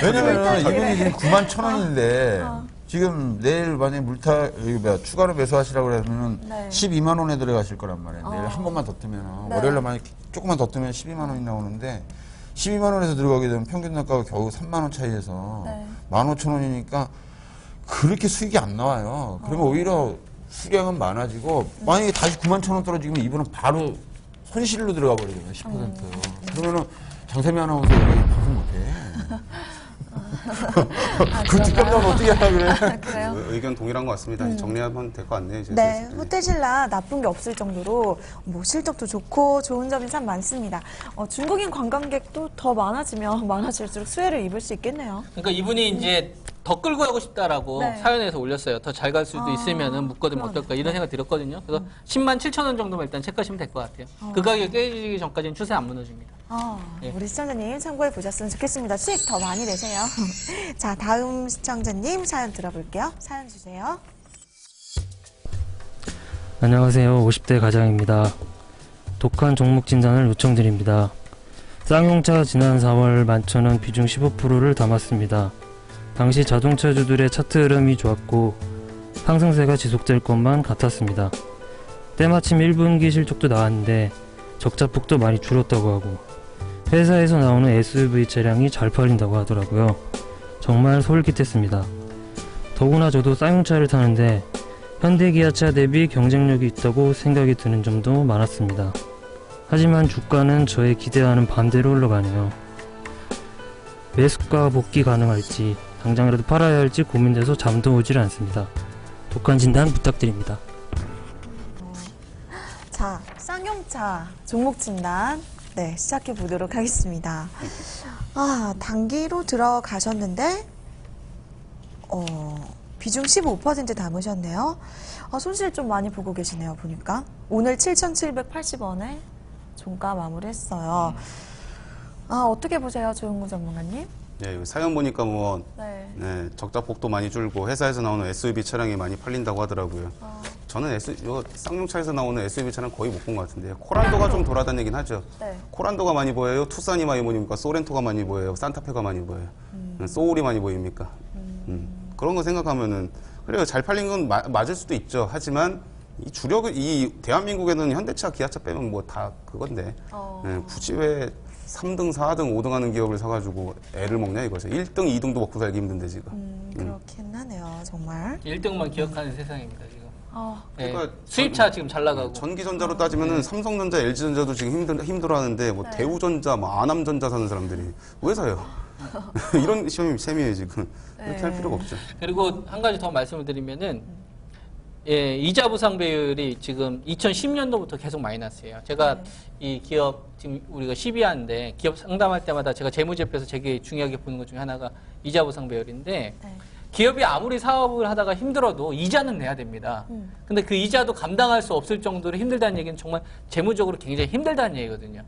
B: 왜냐면 이분이 지금 9만 1,000원인데 지금 내일 만약에 추가로 매수하시라고 그러면
A: 네.
B: 12만 원에 들어가실 거란 말이에요. 내일 한 번만 더 뜨면
A: 네.
B: 월요일에 만약에 조금만 더 뜨면 12만 원이 나오는데 12만 원에서 들어가게 되면 평균 단가가 겨우 3만 원 차이에서
A: 네.
B: 15,000원이니까 그렇게 수익이 안 나와요. 그러면 오히려 수량은 많아지고 만약에 다시 91,000원 떨어지면 이분은 바로 손실로 들어가 버리거든요. 10%. 그러면은 장세미 아나운서 여기 방송 못해. 그 뒷감당은 어떻게 하려고 그래?
A: 그래요?
E: 의견 동일한 것 같습니다. 정리하면 될 것 같네요. 이제
A: 네,
E: 슬슬.
A: 호텔신라 나쁜 게 없을 정도로 뭐 실적도 좋고 좋은 점이 참 많습니다. 중국인 관광객도 더 많아지면 많아질수록 수혜를 입을 수 있겠네요.
C: 그러니까 이분이 이제 더 끌고 가고 싶다라고
A: 네.
C: 사연에서 올렸어요. 더 잘 갈 수도 있으면은 묶어두면 어떨까 이런 생각 들었거든요. 그래서 10만 7천 원 정도만 일단 체크하시면 될 것 같아요. 그 가격 깨지기 전까지는 추세 안 무너집니다. 예.
A: 우리 시청자님 참고해 보셨으면 좋겠습니다. 수익 더 많이 내세요. 자, 다음 시청자님 사연 들어볼게요. 사연 주세요.
H: 안녕하세요. 50대 가장입니다. 독한 종목 진단을 요청드립니다. 쌍용차 지난 4월 11,000원 비중 15%를 담았습니다. 당시 자동차주들의 차트 흐름이 좋았고 상승세가 지속될 것만 같았습니다. 때마침 1분기 실적도 나왔는데 적자폭도 많이 줄었다고 하고 회사에서 나오는 SUV 차량이 잘 팔린다고 하더라고요. 정말 솔깃했습니다. 더구나 저도 쌍용차를 타는데 현대기아차 대비 경쟁력이 있다고 생각이 드는 점도 많았습니다. 하지만 주가는 저의 기대와는 반대로 흘러가네요. 매수가 복귀 가능할지 당장이라도 팔아야 할지 고민돼서 잠도 오질 않습니다. 독한 진단 부탁드립니다.
A: 자, 쌍용차 종목 진단 네, 시작해 보도록 하겠습니다. 단기로 들어가셨는데 비중 15% 담으셨네요. 손실 좀 많이 보고 계시네요, 보니까. 오늘 7,780원에 종가 마무리했어요. 어떻게 보세요, 조용구 전문가님?
E: 네, 여기 사연 보니까 뭐
A: 네.
E: 적자폭도 많이 줄고 회사에서 나오는 SUV 차량이 많이 팔린다고 하더라고요. 저는 쌍용차에서 나오는 SUV 차량 거의 못 본 것 같은데요. 코란도가 좀 돌아다니긴 하죠.
A: 네.
E: 코란도가 많이 보여요? 투싼이 많이 보입니까? 소렌토가 많이 보여요? 산타페가 많이 보여요? 소울이 많이 보입니까? 그런 거 생각하면은 그래요. 잘 팔린 건 맞을 수도 있죠. 하지만 이 대한민국에는 현대차, 기아차 빼면 뭐 다 그건데 굳이 왜 3등, 4등, 5등 하는 기업을 사가지고 애를 먹냐 이거죠. 1등, 2등도 먹고 살기 힘든데 지금.
A: 그렇긴 하네요, 정말.
C: 1등만 기억하는 세상입니다, 지금. 예,
E: 그러니까
C: 수입차 지금 잘 나가고.
E: 전기전자로 따지면은 삼성전자, LG전자도 지금 힘들어하는데 뭐 대우전자, 뭐 아남전자 사는 사람들이 왜 사요? 이런 시험이 셈이에요 지금. 이렇게 할 필요가 없죠.
C: 그리고 한 가지 더 말씀을 드리면은 예, 이자 보상 배율이 지금 2010년도부터 계속 마이너스예요. 제가 이 기업 지금 우리가 12화인데 기업 상담할 때마다 제가 재무제표에서 되게 중요하게 보는 것 중에 하나가 이자 보상 배율인데 기업이 아무리 사업을 하다가 힘들어도 이자는 내야 됩니다. 근데 그 이자도 감당할 수 없을 정도로 힘들다는 얘기는 정말 재무적으로 굉장히 힘들다는 얘기거든요.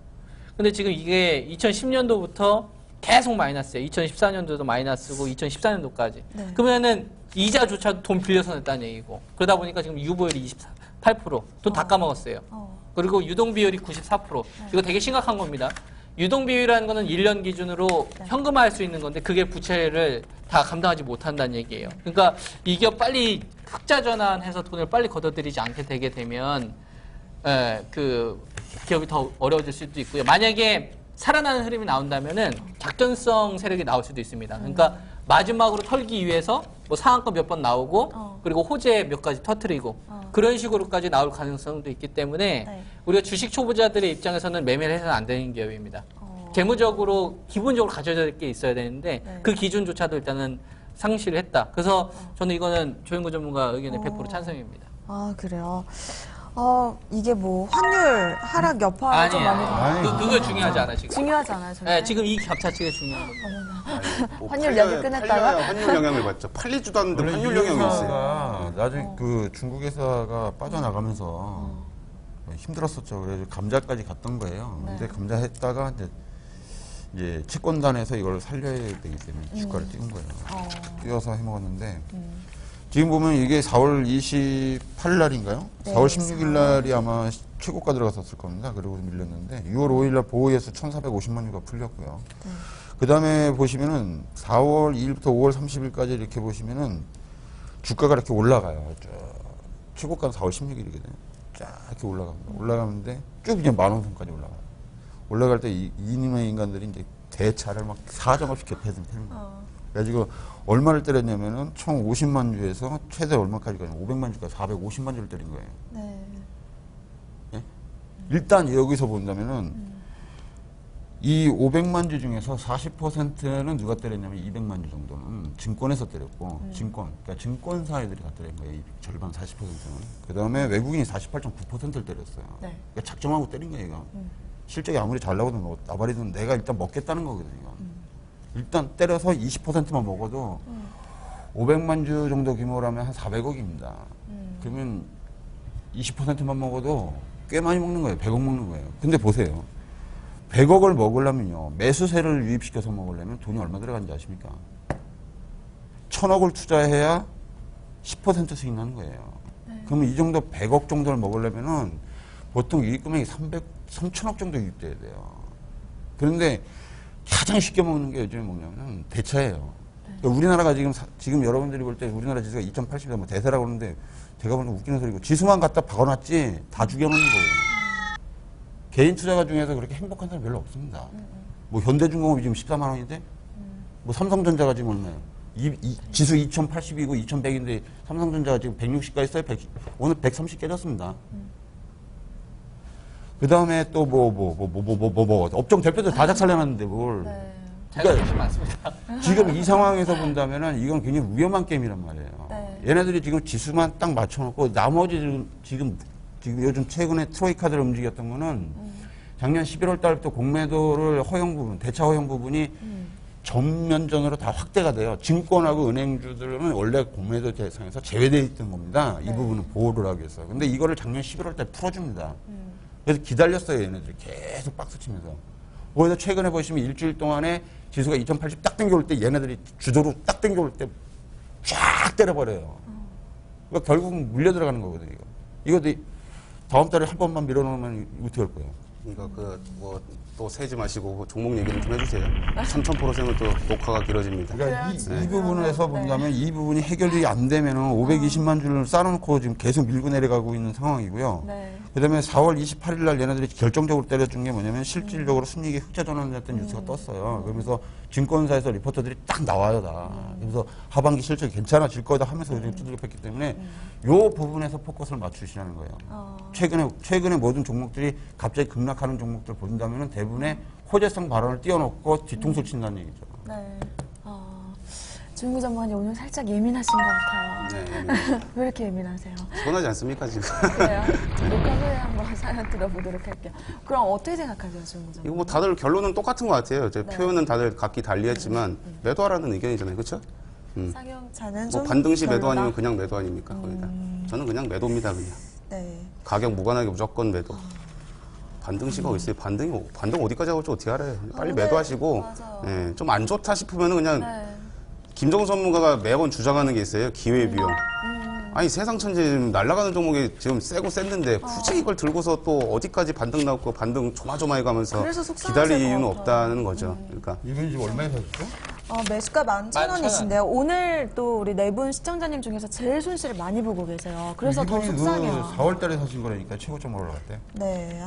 C: 근데 지금 이게 2010년도부터 계속 마이너스예요. 2014년도도 마이너스고 2014년도까지. 그러면은 이자조차도 돈 빌려서 냈다는 얘기고 그러다 보니까 지금 유보율이 28%, 돈 다 까먹었어요. 그리고 유동비율이 94%. 이거 되게 심각한 겁니다. 유동비율이라는 거는 1년 기준으로 현금화할 수 있는 건데 그게 부채를 다 감당하지 못한다는 얘기예요. 그러니까 이 기업 빨리 흑자 전환해서 돈을 빨리 걷어들이지 않게 되게 되면 그 기업이 더 어려워질 수도 있고요. 만약에 살아나는 흐름이 나온다면은 작전성 세력이 나올 수도 있습니다. 그러니까 마지막으로 털기 위해서 뭐 상한가 몇 번 나오고 그리고 호재 몇 가지 터트리고 그런 식으로까지 나올 가능성도 있기 때문에 우리가 주식 초보자들의 입장에서는 매매를 해서는 안 되는 기업입니다. 재무적으로 기본적으로 가져야 될 게 있어야 되는데 그 기준조차도 일단은 상실을 했다. 그래서 저는 이거는 조영구 전문가 의견에 100% 찬성입니다.
A: 그래요. 이게 뭐 환율 하락 여파 좀 많이
C: 아니에요. 그거 중요하지 않아 지금.
A: 중요하지 않아요, 절대?
C: 네, 지금 이 격차치가 중요한 겁니다.
E: 뭐
A: 환율 여기 끝냈다가?
E: 팔려야 환율 영향을 받죠. 팔리지도 않는데 환율 영향이 있어요.
B: 나중에 그 중국 회사가 빠져나가면서 힘들었었죠. 그래서 감자까지 갔던 거예요. 근데 감자 했다가 이제 채권단에서 이걸 살려야 되기 때문에 주가를 띄운 거예요. 띄워서 해먹었는데 지금 보면 이게 4월 28일 날인가요? 4월 16일 날이 아마 최고가 들어갔었을 겁니다. 그리고 밀렸는데 6월 5일 날 보호예수 1,450만 유가 풀렸고요. 그 다음에 보시면은 4월 2일부터 5월 30일까지 이렇게 보시면은 주가가 이렇게 올라가요. 쭉 최고가는 4월 16일이거든요. 쫙 이렇게 올라갑니다. 올라가는데 쭉 이제 10,000원 선까지 올라가요. 올라갈 때 이님의 인간들이 이제 대차를 막 사정없이 개패해서 패는 거예요. 그래가지고 얼마를 때렸냐면은 총 50만 주에서 최대 얼마까지 가냐? 500만 주까지 450만 주를 때린 거예요.
A: 네.
B: 예? 일단 여기서 본다면은 이 500만 주 중에서 40%는 누가 때렸냐면 200만 주 정도는 증권에서 때렸고 그러니까 증권사 애들이 다 때린 거예요. 이 절반 40%는. 그 다음에 외국인이 48.9%를 때렸어요.
A: 네.
B: 그러니까 작정하고 때린 거예요, 이거. 실적이 아무리 잘 나오든 나발이든 내가 일단 먹겠다는 거거든요. 일단 때려서 20%만 먹어도 500만 주 정도 규모라면 한 400억입니다. 그러면 20%만 먹어도 꽤 많이 먹는 거예요. 100억 먹는 거예요. 근데 보세요. 100억을 먹으려면요. 매수세를 유입시켜서 먹으려면 돈이 얼마 들어가는지 아십니까? 1,000억을 투자해야 10% 수익 나는 거예요. 그러면 이 정도 100억 정도를 먹으려면은 보통 유입 금액이 3,000억 정도 유입돼야 돼요. 그런데 가장 쉽게 먹는 게 요즘에 뭐냐면 대차예요. 그러니까 우리나라가 지금 여러분들이 볼 때 우리나라 지수가 2,080이다 뭐 대세라고 그러는데 제가 보는 웃기는 소리고 지수만 갖다 박아놨지 다 죽여놓는 거예요. 개인 투자가 중에서 그렇게 행복한 사람 별로 없습니다. 뭐 현대중공업이 지금 14만 원인데 뭐 삼성전자가 지금 얼마예요? 지수 2,080이고 2,100인데 삼성전자가 지금 160까지 써요. 오늘 130 깨졌습니다. 그 다음에 또 업종 대표들 다 작살내놨는데 뭘.
C: 자격증이 많습니다.
B: 지금 이 상황에서 본다면은 이건 굉장히 위험한 게임이란 말이에요.
A: 네.
B: 얘네들이 지금 지수만 딱 맞춰놓고 나머지 지금 요즘 최근에 트로이카들 움직였던 거는 작년 11월 달부터 공매도를 허용 부분, 대차 허용 부분이 전면전으로 다 확대가 돼요. 증권하고 은행주들은 원래 공매도 대상에서 제외되어 있던 겁니다. 이 부분은 보호를 하기 위해서. 근데 이거를 작년 11월 달 풀어줍니다. 그래서 기다렸어요, 얘네들이. 계속 박수치면서. 그래서 최근에 보시면 일주일 동안에 지수가 2,080 딱 당겨올 때 얘네들이 주도로 딱 당겨올 때 쫙 때려버려요. 그러니까 결국은 물려 들어가는 거거든요, 이거. 이거 다음 달에 한 번만 밀어놓으면 어떻게 할 거예요?
E: 이거 또 세지 마시고 종목 얘기를 좀 해주세요. 3,000%면 또 녹화가 길어집니다.
B: 그러니까 이 부분에서 본다면 이 부분이 해결이 안 되면은 520만 주를 쌓아놓고 지금 계속 밀고 내려가고 있는 상황이고요.
A: 네.
B: 그 다음에 4월 28일 날 얘네들이 결정적으로 때려준 게 뭐냐면 실질적으로 순이익이 흑자 전환됐던 뉴스가 떴어요. 그러면서 증권사에서 리포터들이 딱 나와요, 다. 그래서 하반기 실적이 괜찮아질 거다 하면서 요즘 두들겨 팼기 때문에 요 부분에서 포커스를 맞추시라는 거예요. 최근에 모든 종목들이 갑자기 급락하는 종목들 본다면은 대부분의 호재성 발언을 띄워놓고 뒤통수를 친다는 얘기죠.
A: 네. 조윤구 전문가님 오늘 살짝 예민하신 것 같아요.
E: 네,
A: 왜 이렇게 예민하세요?
E: 피곤하지 않습니까 지금?
A: 그래요? 녹화 후에 한번 사연 들어보도록 할게요. 그럼 어떻게 생각하세요, 조윤구 전문가님?
E: 이거 뭐 다들 결론은 똑같은 것 같아요. 이제 표현은 다들 각기 달리했지만 매도하라는 의견이잖아요, 그렇죠?
A: 쌍용차는
E: 뭐
A: 좀
E: 반등시 매도
A: 별로다?
E: 아니면 그냥 매도 아닙니까? 거기다. 저는 그냥 매도입니다, 그냥.
A: 네.
E: 가격 무관하게 무조건 매도. 반등시가 어디 있어요? 반등 어디까지 하고 어떻게 알아요? 빨리
A: 네,
E: 매도하시고,
A: 맞아요.
E: 예, 좀 안 좋다 싶으면은 그냥
A: 네.
E: 김정은 전문가가 매번 주장하는 게 있어요. 기회비용. 아니 세상 천지 지금 날아가는 종목이 지금 세고 셌는데 굳이 이걸 들고서 또 어디까지 반등 나고 반등 조마조마해 가면서
A: 그래서 속상하실
E: 기다릴
A: 것
E: 이유는
A: 같아요.
E: 없다는 거죠. 그러니까
B: 이건 지금 얼마에 사셨죠?
A: 매수가 11,000원이신데요. 오늘 또 우리 네 분 시청자님 중에서 제일 손실을 많이 보고 계세요. 그래서 더
B: 이분이
A: 속상해요.
B: 4월 달에 사신 거라니까 최고점 올라갔대.
A: 네.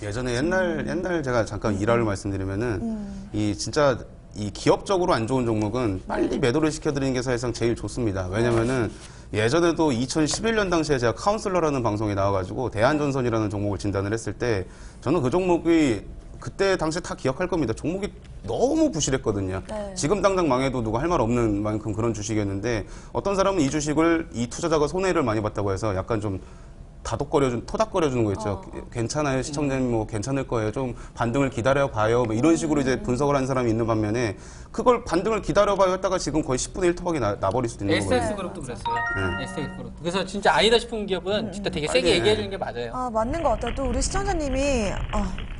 E: 예전에 옛날 제가 잠깐 일화를 말씀드리면은 이 진짜 이 기업적으로 안 좋은 종목은 빨리 매도를 시켜드리는 게 사실상 제일 좋습니다. 왜냐면은 예전에도 2011년 당시에 제가 카운슬러라는 방송에 나와가지고 대한전선이라는 종목을 진단을 했을 때 저는 그 종목이 그때 당시에 다 기억할 겁니다. 종목이 너무 부실했거든요.
A: 네.
E: 지금 당장 망해도 누가 할 말 없는 만큼 그런 주식이었는데 어떤 사람은 이 주식을 이 투자자가 손해를 많이 봤다고 해서 약간 좀 토닥거려주는 거 있죠. 괜찮아요, 시청자님 뭐 괜찮을 거예요. 좀 반등을 기다려봐요. 뭐 이런 식으로 이제 분석을 하는 사람이 있는 반면에 그걸 반등을 기다려봐요 했다가 지금 거의 10분의 1 토박이 나버릴 수도 있는 거거든요.
C: SX그룹도 그랬어요. SX그룹. 그래서 진짜 아니다 싶은 기업은 진짜 되게 세게 얘기해 주는 게 맞아요.
A: 맞는 것 같아요. 또 우리 시청자님이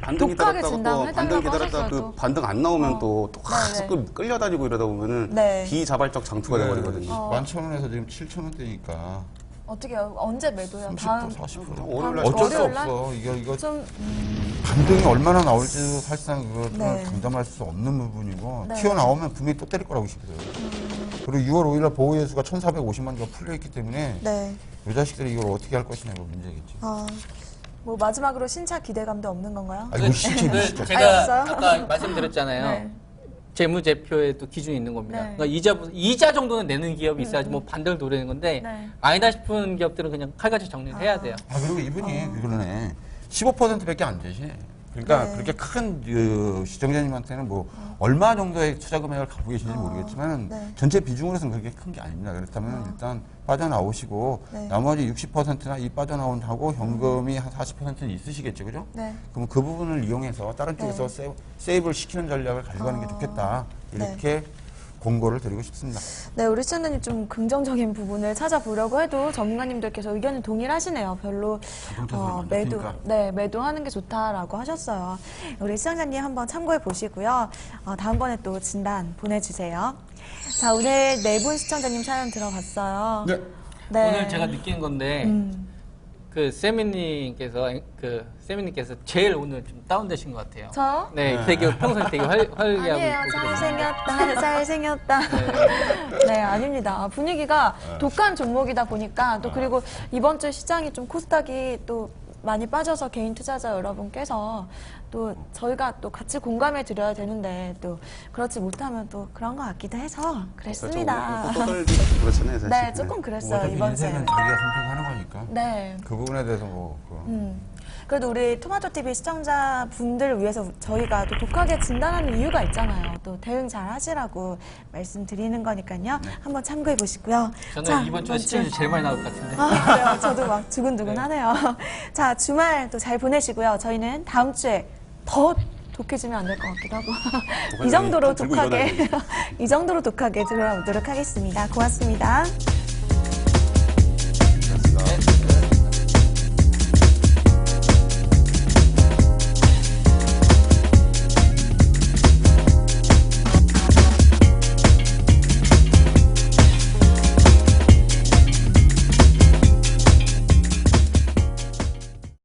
E: 반등
A: 독하게
E: 기다렸다가 또
A: 진단을
E: 반등
A: 해달라고
E: 기다렸다가 그
A: 하셨어도
E: 반등 안 나오면 또
A: 네네.
E: 계속 끌려다니고 이러다 보면은
A: 네.
E: 비자발적 장투가 돼버리거든요.
B: 11,000원에서 지금 7,000원대니까
A: 어떻게 해요? 언제 매도해요?
B: 30% 40%.
E: 월요일 날
B: 어쩔 수
A: 월요일 날?
B: 없어. 이거
A: 좀
B: 반등이 얼마나 나올지도 사실상 그걸
A: 네.
B: 감당할 수 없는 부분이고
A: 네.
B: 튀어나오면 분명히 또 때릴 거라고 싶어요. 그리고 6월 5일날 보호예수가 1,450만 개가 풀려있기 때문에
A: 네.
B: 이 자식들이 이걸 어떻게 할 것이냐가 문제겠지.
A: 뭐 마지막으로 신차 기대감도 없는 건가요?
B: 아, 이거 진짜
C: 그
B: 진짜.
C: 제가
A: 없어요?
C: 아까 말씀드렸잖아요.
A: 네.
C: 재무제표에도 기준이 있는 겁니다.
A: 네.
C: 그러니까 이자 정도는 내는 기업이 있어야지 뭐 반대를 노리는 건데
A: 네.
C: 아니다 싶은 기업들은 그냥 칼같이 정리를 해야 돼요.
B: 아, 그리고 이분이 그러네. 15%밖에 안 되시네. 그러니까
A: 네.
B: 그렇게 큰 시청자님한테는 뭐 얼마 정도의 투자 금액을 갖고 계신지 모르겠지만
A: 네.
B: 전체 비중으로서는 그렇게 큰 게 아닙니다. 그렇다면 일단 빠져나오시고
A: 네.
B: 나머지 60%나 이 빠져나온 하고 현금이 한 40%는 있으시겠죠, 그죠?
A: 네.
B: 그럼 그 부분을 이용해서 다른 쪽에서 세이브를 시키는 전략을 가지고 가는 게 좋겠다. 이렇게 공고를 드리고 싶습니다.
A: 네, 우리 시청자님 좀 긍정적인 부분을 찾아보려고 해도 전문가님들께서 의견은 동일하시네요. 별로 매도하는 게 좋다라고 하셨어요. 우리 시청자님 한번 참고해 보시고요. 다음번에 또 진단 보내주세요. 자, 오늘 4분 시청자님 사연 들어봤어요.
B: 네.
A: 네.
C: 오늘 제가 느낀 건데 그 세미님께서 제일 오늘 좀 다운되신 것 같아요.
A: 저요?
C: 네, 되게 평소에 되게 활기하고
A: 아니에요.
C: 계시거든요.
A: 잘생겼다. 네, 아닙니다. 분위기가 독한 종목이다 보니까 또 그리고 이번 주 시장이 좀 코스닥이 또 많이 빠져서 개인 투자자 여러분께서 또 저희가 또 같이 공감해 드려야 되는데 또 그렇지 못하면 또 그런 것 같기도 해서 그랬습니다.
E: 호도들도 그렇잖아요, 사실.
A: 네, 조금 그랬어요,
B: 어차피
A: 이번
B: 인생은
A: 주에는.
B: 자기가 선택하는 거니까.
A: 네.
B: 그 부분에 대해서 뭐
A: 그래도 우리 토마토TV 시청자분들을 위해서 저희가 또 독하게 진단하는 이유가 있잖아요. 또 대응 잘 하시라고 말씀드리는 거니까요. 한번 참고해 보시고요.
C: 저는 이번 주에 시청률이 제일 많이 나올 것 같은데.
A: 그래요. 저도 막 두근두근하네요. 자, 주말 또 잘 보내시고요. 저희는 다음 주에 더 독해지면 안 될 것 같기도 하고 이 정도로 독하게 들어오도록 하겠습니다. 고맙습니다.